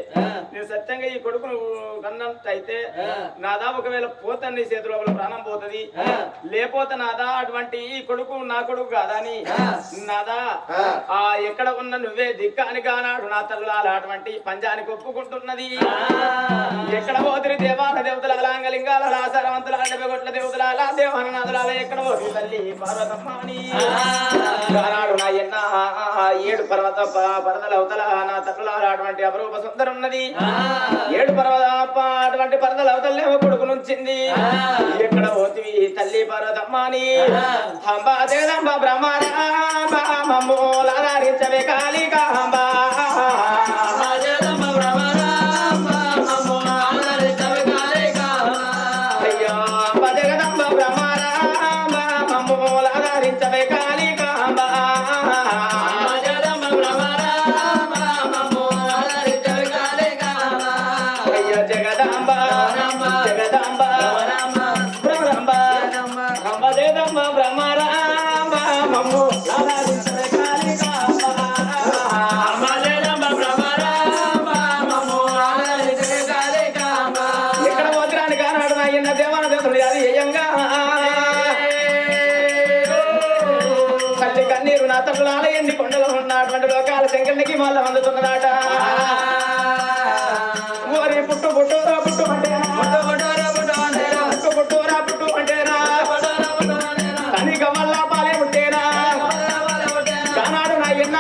నేను సత్యంగా ఈ కొడుకును కన్నట్టయితే నాదా ఒకవేళ పోతా నీ చేతిలో ప్రాణం పోతుంది లేకపోతే నాదా అటువంటి ఈ కొడుకు నా కొడుకు కాదా అని నాదా ఆ ఎక్కడ ఉన్న నువ్వే దిక్క అని కానాడు నా తల్లులాల అటువంటి పంజానికి ఒప్పుకుంటున్నది ఎక్కడ పోతుంది దేవాల దేవతల అలాంగలింగాల ఆసారవంతుల అండబెగొట్ల దేవతల దేవాననాథులాల ఎక్కడ పోతుంది తల్లి పార్వతమ్మ అని కానాడు నా ఎన్న 7 పర్వతల అవతల నా తల్లులాల అటువంటి అపరూప సుందరం ఉన్నది 7 అటువంటి పర్వతల అవతలనేమో కొడుకు నుంచింది ఎక్కడ పోతివి తల్లి పార్వతమ్మ అని హంబ జగదంబ బ్రహ్మరామోలారించవే కాళికాంబ ఎన్ని కొండలు ఉన్నటువంటి లోకాల శంకరునికి మళ్ళీ అందుతున్నదాట ఓరి పుట్టు పుట్టురా పుట్టు అంటేనా పుట్టు పుట్టురా పుట్టు అంటేనా కనిక వల్ల పాలే పుట్టేనా కానాడు నా ఎన్న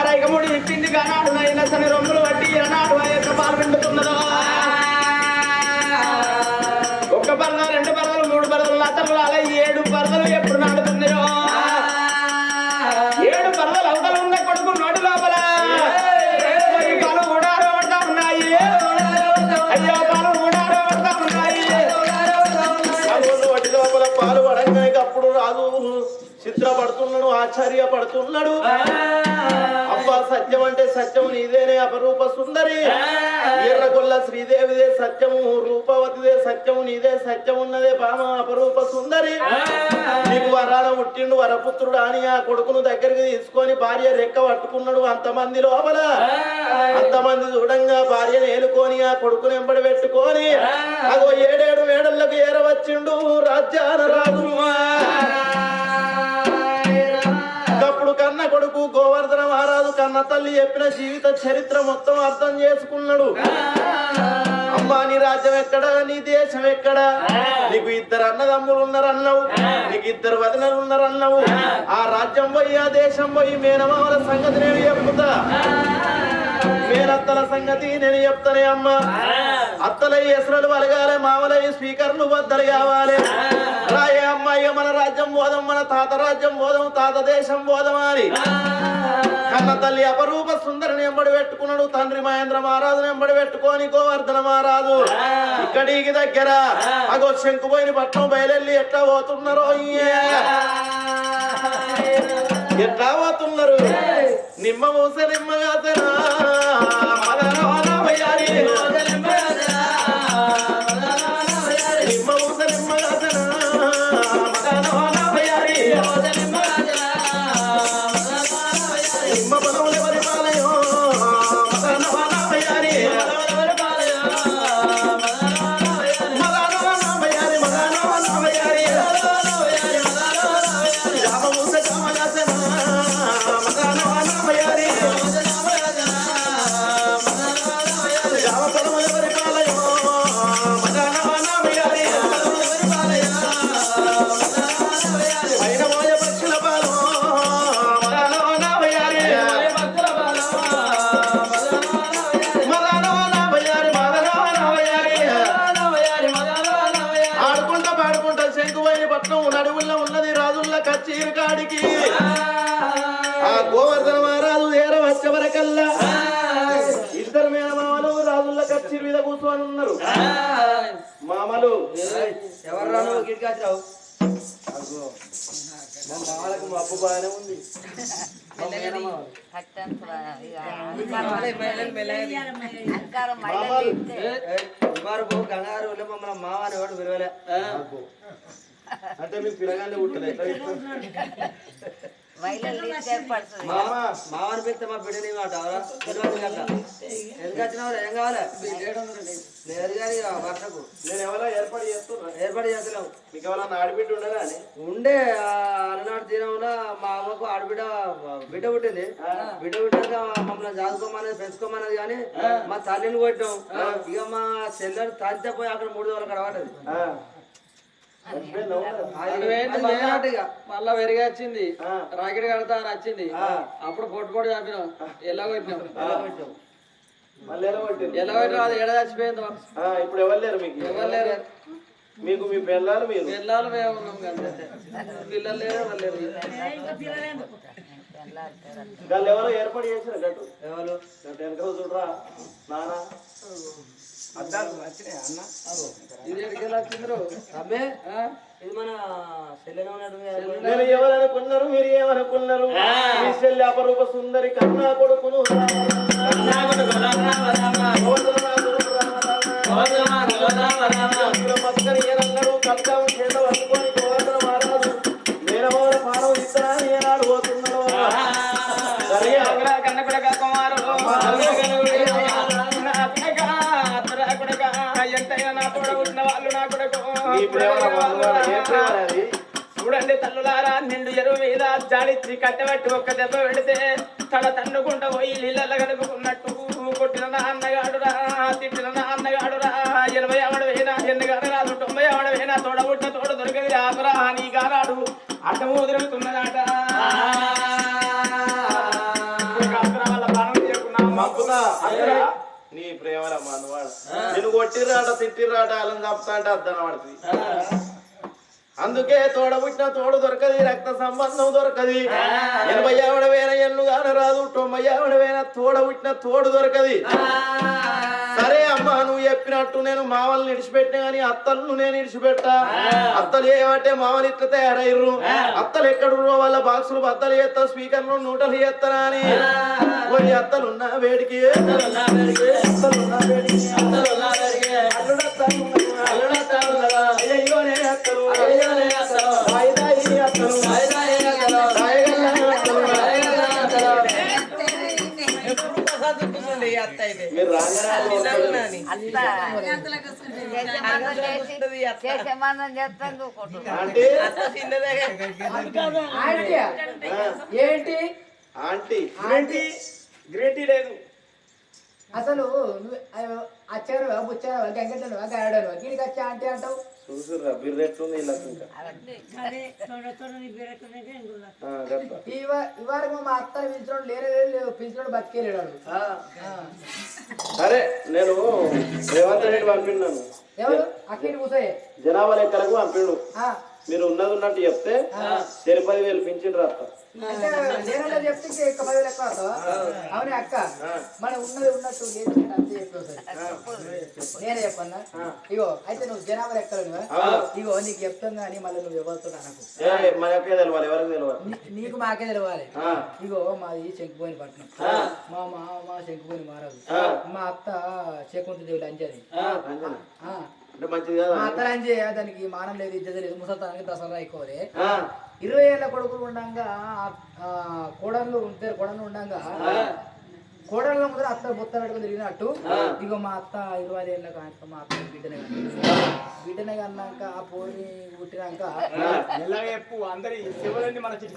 రైగముడి ఇప్పింది కానాడు నా ఎన్న సని రొమ్ములు వడ్డీ ఎనాడు ఆ యొక్క పాలు పిండుతున్నదో ఒక్క పరద 2 పరదలు 3 పరదలు నా తల్లు అలా 7 పరదలు ఎప్పుడు నాడుతున్నాయో 7 పరదలు అవతల ఉన్న కొడుకు నోటి లోపల పాలు కూడా పడతా ఉన్నాయి అయ్యో పాలు కూడా పడతా ఉన్నాయి నోటి లోపల పాలు పడంగానే అప్పుడు రాదు చిత్రపడుతున్నాడు ఆశ్చర్యపడుతున్నాడు అబ్బా సత్యం అంటే సత్యము నీదేనే అపరూప సుందరి ఎర్రగొల్ల శ్రీదేవిదే సత్యము రూపవతిదే సత్యము నీదే సత్యం ఉన్నదే బామ అపరూప సుందరి నీకు వరాన పుట్టిండు వరపుత్రుడు అని ఆ కొడుకును దగ్గరికి తీసుకొని భార్య రెక్క పట్టుకున్నాడు అంతమంది లోపల అంతమంది చూడంగా భార్యను ఏలుకొని ఆ కొడుకును ఎంబడి పెట్టుకొని అదో 7 మేడలకు ఏరవచ్చిండు రాజ్యాన రాజు అప్పుడు కన్న కొడుకు గోవర్ధన మహారాజు కన్న తల్లి చెప్పిన జీవిత చరిత్ర మొత్తం అర్థం చేసుకున్నాడు అమ్మా నీ రాజ్యం ఎక్కడ నీ దేశం ఎక్కడ నీకు 2 అన్నదమ్ములు ఉన్నారన్నావు నీకు 2 వదినలు ఉన్నారన్నావు ఆ రాజ్యం పోయి ఆ దేశం పోయి మేనమామల సంగతి నేను చెప్పుతా మేనత్తల సంగతి నేను చెప్తానే అమ్మా అత్తలై ఎసరలు వలగాలి మామలై స్పీకర్లు బద్దలు కావాలి రాయే అమ్మాయి మన రాజ్యం బోధం మన తాత రాజ్యం బోధం తాత దేశం బోధమాని కన్న తల్లి అపరూప సుందరిని ఎంబడి పెట్టుకున్నాడు తండ్రి మహేంద్ర మహారాజుని ఎంబడి పెట్టుకొని గోవర్ధన మహారాజు ఇక్కడికి దగ్గర అగో శంకుపోయిన పట్నం బయలెళ్ళి ఎట్లా పోతున్నారో ఎట్లా పోతున్నారు నిమ్మ మూస నిమ్మగాసనా గంగారు మమ్మల్ని మావ అనేవాడు విలువలే అంటే మీకు పిల్లగానే పుట్టలే మావ అనిపిస్తే మా బిడ్డని మాట ఎందుకు వచ్చినావు ఏం కావాలి లేదు కానీ వర్షకు నేను ఎవరో ఏర్పాటు చేస్తున్నావు మీకు ఎవరన్నా ఆడబిడ్డ ఉండదా అని ఉండే అలనాడు దినంలో మా అమ్మకు ఆడబిడ్డ బిడ్డ పుట్టింది బిడ్డ పుట్టాక మమ్మల్ని చదువుకోమనేది పెంచుకోమనేది కానీ మా తల్లిని కొట్టాం ఇక మా చెల్లెని తంతే పోయి అక్కడ 3 రోజులు అక్కడ పడ్డది మళ్ళా పెరిగి వచ్చింది రాకెట్ కడతా అని వచ్చింది అప్పుడు పొట్టు చంపినాం ఎలా కొట్టినాం మళ్ళీ ఎలా పట్టింది ఎలా కొట్టినాం అది ఎడ చచ్చిపోయిందో ఇప్పుడు ఎవరు లేరు మీకు ఎవరు లేరు మీకు మీ పిల్లలు మీరు పిల్లలు మేము ఉన్నాం అంతే పిల్లలు లేరు ఎవరు లేరు వాళ్ళు ఎవరో ఏర్పాటు చేశారు గట్టు ఎవరు గట్టు వెనక చూడరా నానా అద్దాలు ఇది ఎడికెళ్ళి వచ్చిండ్రు అమ్మే ఇది మన చెల్లెనే ఉన్నట్టు నేను ఎవరనుకున్నారు మీరు ఏమనుకున్నారు మీ చెల్లి అపరూప సుందరి కన్నా కొడుకును పక్కన ఏనన్నాడు కల్కాం చేత పట్టుకొని గోవర్ధన మహారాజు నేనవర పానం ఇస్తారా ఏనాడు పోతున్నాడు సరే కన్న కొడక కుమారు ఎంతైనా నా తోడ ఉన్న వాళ్ళు నా కొడుకు ఈ ప్రేమ ఏ ప్రేమ అది చూడండి తల్లులారా నిండు ఎరువు మీద జాడిచ్చి కట్టబట్టి ఒక్క దెబ్బ పెడితే తల తన్నుకుంటా పోయి నీళ్ళ కలుపుకున్నట్టు కొట్టిన నాన్నగాడురా తిట్టిన నాన్నగాడురా 80 వేనా ఎన్నిగానే రాదు 90 వేనా తోడబుట్టిన తోడు దొరికింది ఆకురా నీ గారాడు అడ్డము తిరుగుతున్నదాట వాళ్ళ ప్రాణం మక్కుతా నీ ప్రేమల మనవాడు నేను కొట్టిర్రాట తిట్టిర్రాట వాళ్ళని చంపుతా అంటే అర్థం పడుతుంది అందుకే తోడబుట్టిన తోడు దొరకది రక్త సంబంధం దొరకది 80 వేల ఎన్ను గాన రాదు 90 వేల తోడబుట్టిన తోడు దొరకది సరే అమ్మా నువ్వు చెప్పినట్టు నేను మావల్ని ఇడిచిపెట్టినా గాని అత్తలను నేను ఇడిచిపెట్టా అత్తలు ఏమంటే మావలు ఇట్లా తయారయ్యారు అత్తలు ఎక్కడున్నో వాళ్ళ బాక్సులు బద్దలు చేస్తా స్పీకర్లు నూటలు చేస్తారా అని కొన్ని అత్తలున్న వేడికి అయ్యోనే అత్తలు మీరు ఏంటి ఆంటీ గ్రేటీ లేదు అసలు అచ్చారు బుచ్చారు గంగెట్టను గాడను గిరికి వచ్చి ఆంటీ అంటావు చూసుర్రా బిర్రెట్లుంది వీళ్ళకి ఇంకా ఇవాళ మా అత్త పిలిచడం లేరే లేవు పిలిచడం బతికేలేడు సరే నేను రేవంత్ రెడ్డి పంపిన్నాను ఎవరు అక్కడికి కూర్చోయే జనాభా లెక్కలకు పంపిండు మీరు ఉన్నది ఉన్నట్టు చెప్తే 10,000 పింఛన్ రాస్తా నేనలా చెప్తే ఇంకా 10,000 ఎక్కువ వస్తావా అవునే అక్క మనం ఉన్నది ఉన్నట్టు అంతే చెప్పు నేనే చెప్పన్నా ఇగో అయితే నువ్వు జనాభా లెక్కలు ఇగో నీకు చెప్తాం కానీ మళ్ళీ నువ్వు ఎవరితో అనకు మనకే తెలవాలి ఎవరికి తెలవాలి నీకు మాకే తెలవాలి ఇగో మాది శంకుపోయిన పట్నం మా మామ శంకుపోయిన మారాదు మా అత్త శకుంతదేవి లంచది మంచిది కదా మా అత్త లంచే దానికి మానం లేదు ఇజ్జత లేదు ముసల్తానికి దసరా ఎక్కువలే 20 ఏళ్ళ కొడుకులు ఉండగా కోడళ్ళు ఉంటారు కోడళ్ళు ఉండగా కోడళ్ళ ముందర అత్త బొత్త పెట్టుకుని తిరిగినట్టు ఇగో మా అత్త 20 ఏళ్ళ మా అత్త బిడ్డనే అన్నాక ఆ పోరి పుట్టినాక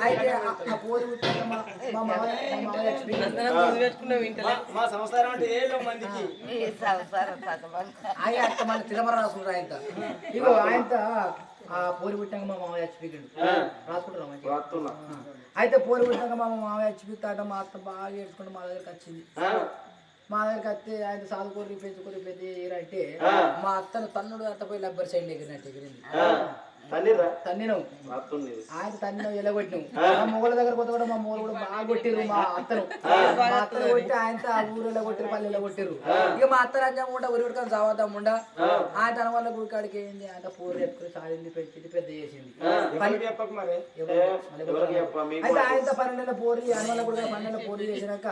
అయితే ఆ పోరి పుట్టినాక మా మా సంసారం అంటే ఏళ్ళ మందికి ఆయన అత్త మన తిరుమల రాసుకుంటారు ఆయన ఇగో ఆయన ఆ పోరి పుట్టాక మా మామయ్య చచ్చిపోయాడు రాసుకుంటున్నాం అయితే పోరి పుట్టాక మా మామయ్య చచ్చిపోతాట మా అత్త బాగా ఏడ్చుకుంటూ మా దగ్గరికి వచ్చింది మా దగ్గరికి వస్తే ఆయన సాదుకొని పెంచుకొని పెద్ద అంటే మా అత్తను తన్నుడు అత్త పోయి 70 సైడ్ ఎగిరినట్టు ఎగిరింది తన్నీరా తన్నిను వస్తుంది ఆయన తన్నిను ఎలగొట్టినావు మా మొగల దగ్గర కొత్త కూడా మా మొగలు కూడా బాగా కొట్టిరు మా అత్తను కొట్టి ఆయనతో ఆ ఊరు ఎలగొట్టిరు పల్లె ఎలగొట్టిరు ఇక మా అత్త రంజం కూడా ఊరి ఉడకని చావద్దాం ఉండ ఆయన తన వల్ల గుడికాడికి ఏంది ఆయన పూర ఎత్తుకుని సాగింది పెంచింది పెద్ద చేసింది అయితే ఆయనతో 12 నెలల పోరి ఆయన వల్ల కూడా 12 నెలల పోరి చేసినాక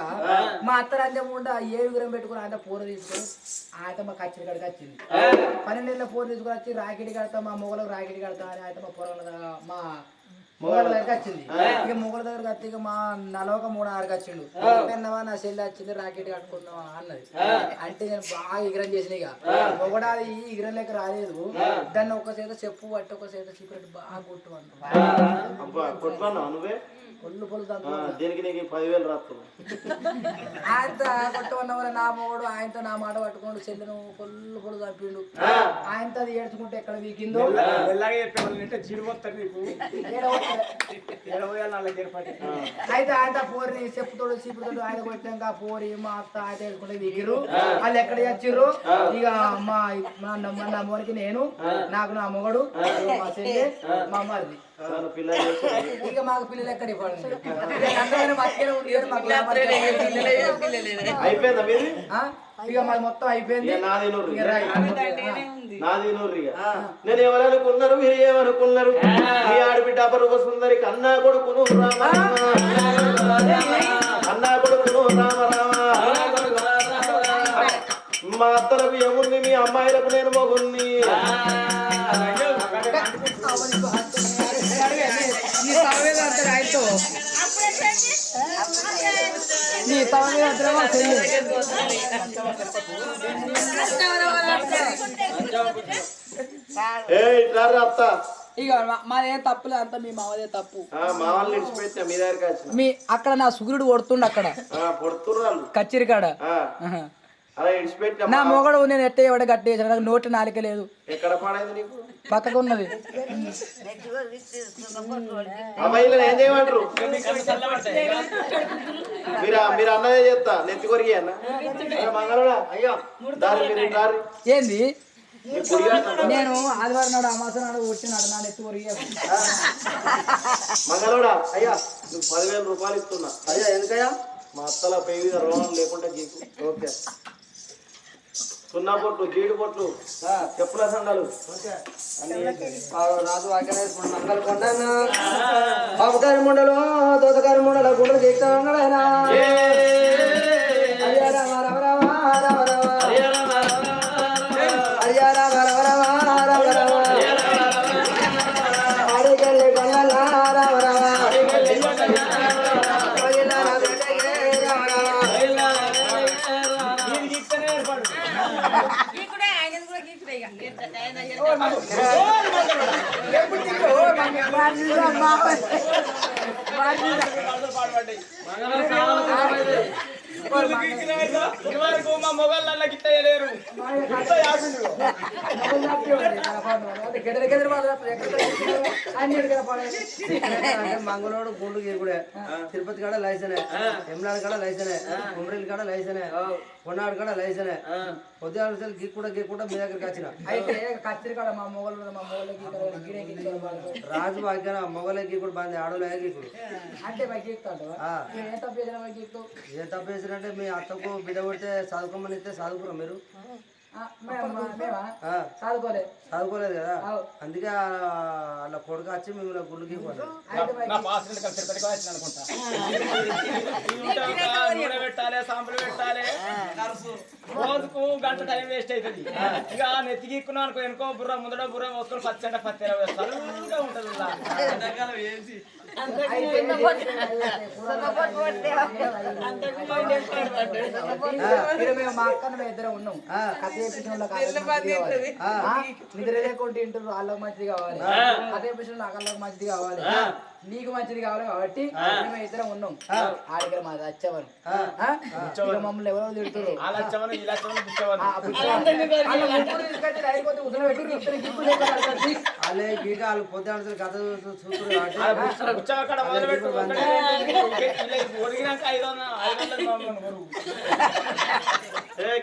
మా అత్త రంజం కూడా ఏ విగ్రహం పెట్టుకుని ఆయన పూర తీసుకొని ఆయన మా కచ్చిరి కాడికి వచ్చింది 12 నెలల పోరు తీసుకుని వచ్చి రాకెట్ కడతా మా మొగలకు రాకెట్ కడతా అని అయితే మా పొరల మా మొగల దగ్గరికి వచ్చింది ఇక మొగల దగ్గరకు వస్తే ఇక మా నలవక 3-6కి వచ్చిండు పెన్నవా నా చెల్లి వచ్చింది రాకెట్ కట్టుకుందామా అన్నది అంటే నేను బాగా ఎగరం చేసిన ఇక మొగడాది ఎగరం లెక్క రాలేదు దాన్ని ఒక చేత చెప్పు పట్టి ఒక చేత సీక్రెట్ బాగా కొట్టు కొట్టుకున్నావు నువ్వే పొల్లు పొల్లు దీనికి నీకు 10,000 రాస్తుంది ఆయనతో కొట్టవన్న వల్ల నా మొగడు ఆయనతో నా మాట పట్టుకోండు చెల్లెను పొల్లు పొల్లు చంపిండు ఆయనతో అది ఏడ్చుకుంటే ఎక్కడ వీకిందో అయితే ఆయన పోరిని చెప్పుతోడు చీపుతోడు ఆయన కొట్టాక పోరి మా అత్త ఆయన ఏడ్చుకుంటే వీకిరు వాళ్ళు ఎక్కడ వచ్చిర్రు ఇక నా మొగడికి నేను నాకు నా మొగడు మా చెల్లి మా అమ్మది ఇక మాకు పిల్లలు ఎక్కడ అయిపోయిందా మీది ఇక మాది మొత్తం అయిపోయింది నాది నేను ఎవరనుకున్నారు మీరు ఏమనుకున్నారు మీ ఆడబిడ్డ అపరూప సుందరి కన్నా కొడుకును రామ అన్నా కొడుకును రామ మా అత్తలకు ఏముంది మీ అమ్మాయిలకు నేను మొగుణ్ణి అత్త ఇక మాదేం తప్పులే అంతా మీ మావదే తప్పు మా వాళ్ళు ఇడిచిపెట్టా మీ దగ్గరికి వచ్చి మీ అక్కడ నా సుగురుడు కొడుతుండ అక్కడ కొడుతున్నారు కచ్చిరి కాడ అలా ఇడిచిపెట్టా నా మొగడు నేను ఎట్ట ఎవడ గట్టి చేసిన నాకు నోటి నాలిక లేదు ఎక్కడ పాడైంది నీకు పక్కకు ఉన్నది అమ్మాయిలు ఏం చేయమంటారు మీరు అన్నదే చెప్తా నెత్తి కొరిగి అన్న మంగళ అయ్యో దారి ఏంది నేను ఆదివారం నాడు అమాస నాడు వచ్చినాడు నా నెత్తి కొరిగి మంగళోడా అయ్యా నువ్వు 10,000 రూపాయలు ఇస్తున్నా అయ్యా ఎందుకయ్యా మా అత్తల పేరు రోగం లేకుండా గీకు ఓకే సున్నా పొట్లు జీడి పొట్లు చెప్పుల సండాలు రాజు మంగళ కొండ బాబుగారి ముండలు దోతగారి ముండలు గుండెలు చేస్తా ఉన్నాడు ఆయన అయ్యా రామ రామ రామ రామ రామ అయ్యా రామ రామ రామ రామ రామ ఆడికెళ్ళి కొండల రామ రామ మా మొగళ్ళ గిట్టలేరు మంగళోడు గుండు గీరుకుడే తిరుపతి కాడ లైసెనే ఎమ్లాడ్ కాడ లైసెనే కుమ్రీల్ కాడ లైసెనే కొన్నాడు కాడ లైసెనే పొద్దున గీక్కుండా మీ దగ్గరికి వచ్చిన అయితే కత్తిరి కాడ మా మొగలు మా మొగలకి రాజు వాక్యాన మొగలకి గీకుడు బాగుంది ఆడోళ్ళ గీకుడు అంటే గీక్తాడు ఏం తప్పు చేసినంటే మీ అత్తకు బిడ్డ కొడితే చదువుకోమని ఇస్తే చదువుకురా మీరు చదువుకోలేదు కదా అందుకే అలా కొడుకు వచ్చి మిమ్మల్ని గుళ్ళు గీకోలేదు పెట్టాలి సాంపులు పెట్టాలి రోజుకు గంట టైం వేస్ట్ అవుతుంది ఇక నెత్తికిక్కున్నా అనుకో ఎనుకో బుర్ర ముందడ బుర్ర వస్తువులు పచ్చగా వేస్తారు ఉంటుంది మా అక్క మేము ఇద్దరం ఉన్నాం నిద్ర లేకుంటే ఇంటర్ వాళ్ళకి మంచిది కావాలి అదే విషయంలో నాకు వాళ్ళకి మంచిది కావాలి నీకు మంచిది కావాలి కాబట్టి మేము ఇద్దరం ఉన్నాం ఆడికి మాది వచ్చేవారు మమ్మల్ని ఎవరో తిడుతున్నారు వాళ్ళే గీక వాళ్ళు పొద్దు కథ చూస్తున్నారు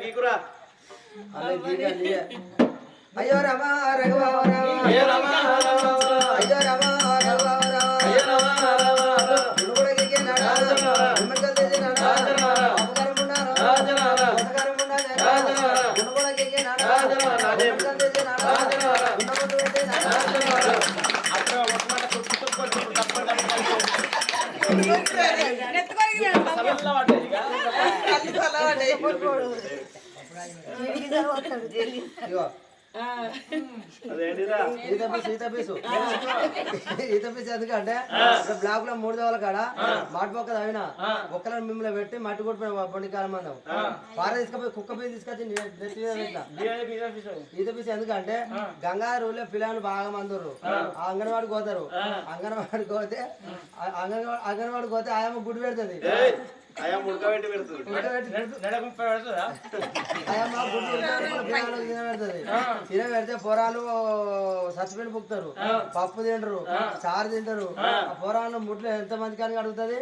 గీకురా అయ్యో రమ రఘువ అయ్యో రమ అయ్యో రమ రఘువ అయ్యో రమ గుణగుడకి నాడా నిమ్మకం తెచ్చి నాడా అపకరమున్నారు గుణగుడకి నాడా నిమ్మకం తెచ్చి నాడా గుణగుడు పెట్టి నాడా అక్కడ ఒక్కమాట కుట్టుకొని తప్పని ఇగో అదేంటిరా ఈత పీసు ఎందుకంటే బ్లాక్ లో 3 దవల కాడ మాటి పక్క తవ్విన ఒక్కలను మిమ్మల్ని పెట్టి మట్టి కొట్టి పండి కాలం మందాం పార తీసుకపోయి కుక్క పీసు తీసుకొచ్చి నెత్తి మీద పెట్టిన ఈత పీసు ఎందుకంటే గంగాధర ఊళ్ళో పిల్లలు బాగా మందురు అంగన్వాడికి పోతారు అంగన్వాడికి పోతే ఆయమ్మ గుడి పెడుతుంది అయ్యా ముడకబెట్టి పెడుతుంది నెలకు 30 పెడుతుందా? ఆయమ్మ గుడి పెడుతుంది తిన పెడితే పొరాలు సస్పెండ్ పుక్తారు పప్పు తింటారు చారు తింటారు ఆ పొరాలను ముడ్లు ఎంత మంది కానీ అడుగుతుంది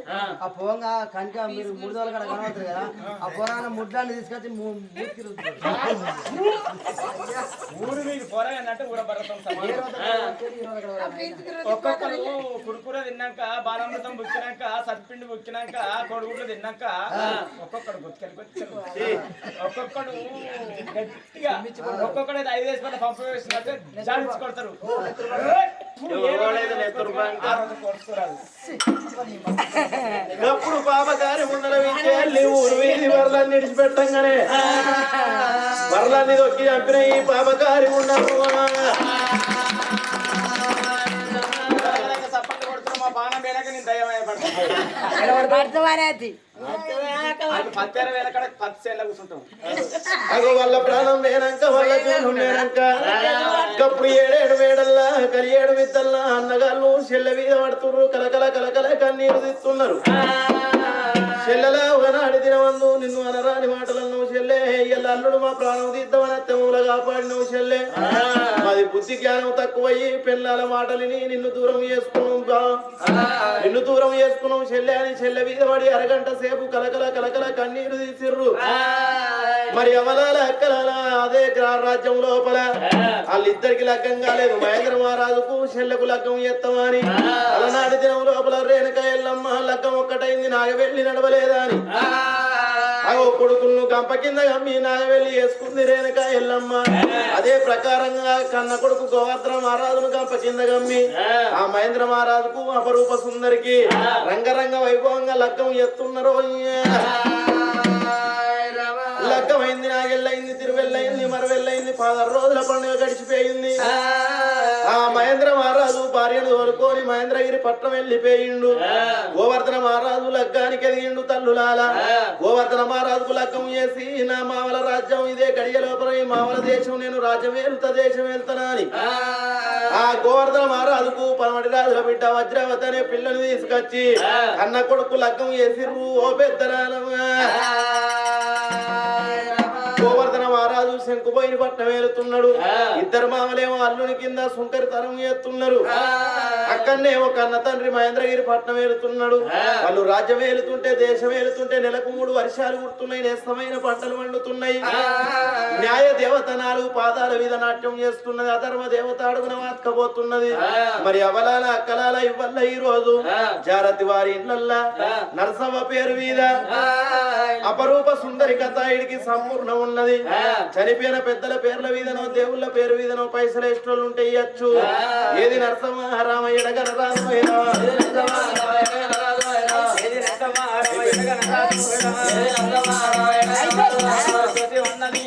ఆ పోంగా కనుక మీరు 3 దోళ్ళ కాడ కనబడుతుంది కదా ఆ పొరాలను ముడ్లాన్ని తీసుకొచ్చి మూతికి రుద్దుతారు. ఊరు మీకు పోరాగన్నట్టు ఊర పర్వతం ఒక్కొక్కరు కురుకుర తిన్నాక బాలామృతం బుక్కినాక సత్పిండి బుక్కినాక కొడుగుడ్లు తిన్నాక ఒక్కొక్కడు ఒక్కొక్కడు గట్టిగా ఒక్కొక్కడు 5 వేసుకున్న పంపు వేసినట్టు జాడించి కొడతారు. ఎప్పుడు పాపకారి ఉండడం వెళ్ళి ఊరు వీధి వరలన్నీ విడిచిపెట్టంగానే వరలన్నీ దొక్కి చంపిన ఈ పాపకారి ఉండవు సప్పట్లు కొడుతున్నా మా బాణం వేలక నేను దయ్యమయ్యపడతాను. పత్తేర వేలకడ 10 సేళ్ళ కూర్చుంటాం. అగో వాళ్ళ ప్రాణం వేనాక వాళ్ళ చూడు నేనాక అప్పుడు 7 వేడల్లా కలియేడు విద్దల్లా అన్నగాళ్ళు చెల్లె మీద పడుతుర్రు కలకల కలకల కన్నీరు తీస్తున్నారు. చెల్లెలా ఒకనాడు దినవందు నిన్ను అనరాని మాటలను చెల్లె ఇయ్యల్ల అల్లుడు మా ప్రాణం తీద్దామని అత్తమూల కాపాడినవు చెల్లె మాది బుద్ధి జ్ఞానం తక్కువయ్యి పిల్లల మాటలిని నిన్ను దూరం చేసుకున్నాం చెల్లె అని చెల్లె మీద పడి అరగంట సేపు కలకల కలకల కన్నీరు తీసిర్రు. మరి అవలాల అక్కలాల అదే రాజ్యం లోపల వాళ్ళిద్దరికి లగ్గం కాలేదు. మహేంద్ర మహారాజుకు చెల్లెకు లగ్గం ఎత్తమని అలనాటి దినం లోపల రేణుక ఎల్లమ్మ లగ్గం ఒక్కటైంది నాగవెల్లి నడవలేదా అని అగో కొడుకులను గంప కింద గమ్మి నాగవెల్లి వేసుకుంది రేణుక ఎల్లమ్మ. అదే ప్రకారంగా కన్న కొడుకు గోవర్ధన మహారాజును గంప కింద గమ్మి ఆ మహేంద్ర మహారాజుకు అపరూప సుందరికి రంగరంగ వైభవంగా లగ్గం ఎత్తున్నారు. లగ్గమైంది నాగెళ్ళయింది తిరువెళ్ళయింది మరవెళ్ళయింది 16 రోజుల పండుగ గడిచిపోయింది. ఆ మహేంద్ర మహారాజు భార్యను తోలుకొని మహేంద్రగిరి పట్నం వెళ్ళిపోయిండు. గోవర్ధన మహారాజు లగ్గానికి ఎదిగిండు తల్లులాల. గోవర్ధన మహారాజుకు లగ్గం చేసి నా మావల రాజ్యం ఇదే గడియ లోపల ఈ మావల దేశం నేను రాజ్యం వెళ్తా దేశం వెళ్తానా అని ఆ గోవర్ధన మహారాజుకు పనమటి రాజుల బిడ్డ వజ్రావతి అనే పిల్లని తీసుకొచ్చి అన్న కొడుకు లగ్గం చేసిర్రు. ఓ పెద్దనాలమ్మా గోవర్ధన మహారాజు శంకుపోయిన పట్నం వెళుతున్నాడు. ఇద్దరు మామలేమో అల్లుని కింద సుంకరి తరం చేస్తున్నారు. అక్కడనేమో కన్న తండ్రి మహేంద్రగిరి పట్నం వెళుతున్నాడు. వాళ్ళు రాజ్యం వెళుతుంటే దేశం వెళుతుంటే నెలకు 3 వర్షాలు కుడుతున్నాయి. నేస్తమైన పంటలు వండుతున్నాయి. న్యాయ దేవత 4 పాదాల మీద నాట్యం చేస్తున్నది. అధర్మ దేవత అడుగున వాత్కపోతున్నది. మరి అవలాల అక్కలాల ఇవ్వల్ల ఈ రోజు జారతి వారి ఇళ్ళల్లా నరసవ్వ పేరు మీద అపరూప సుందరి కథాయిడికి సంపూర్ణ ఉన్నది. చనిపోయిన పెద్దల పేర్ల మీదనో దేవుళ్ళ పేరు మీదనో పైసలు ఎస్ట్రోలు ఉంటే ఇయ్యచ్చు. ఏది నరసమ్మ రామయ్య ఉన్నది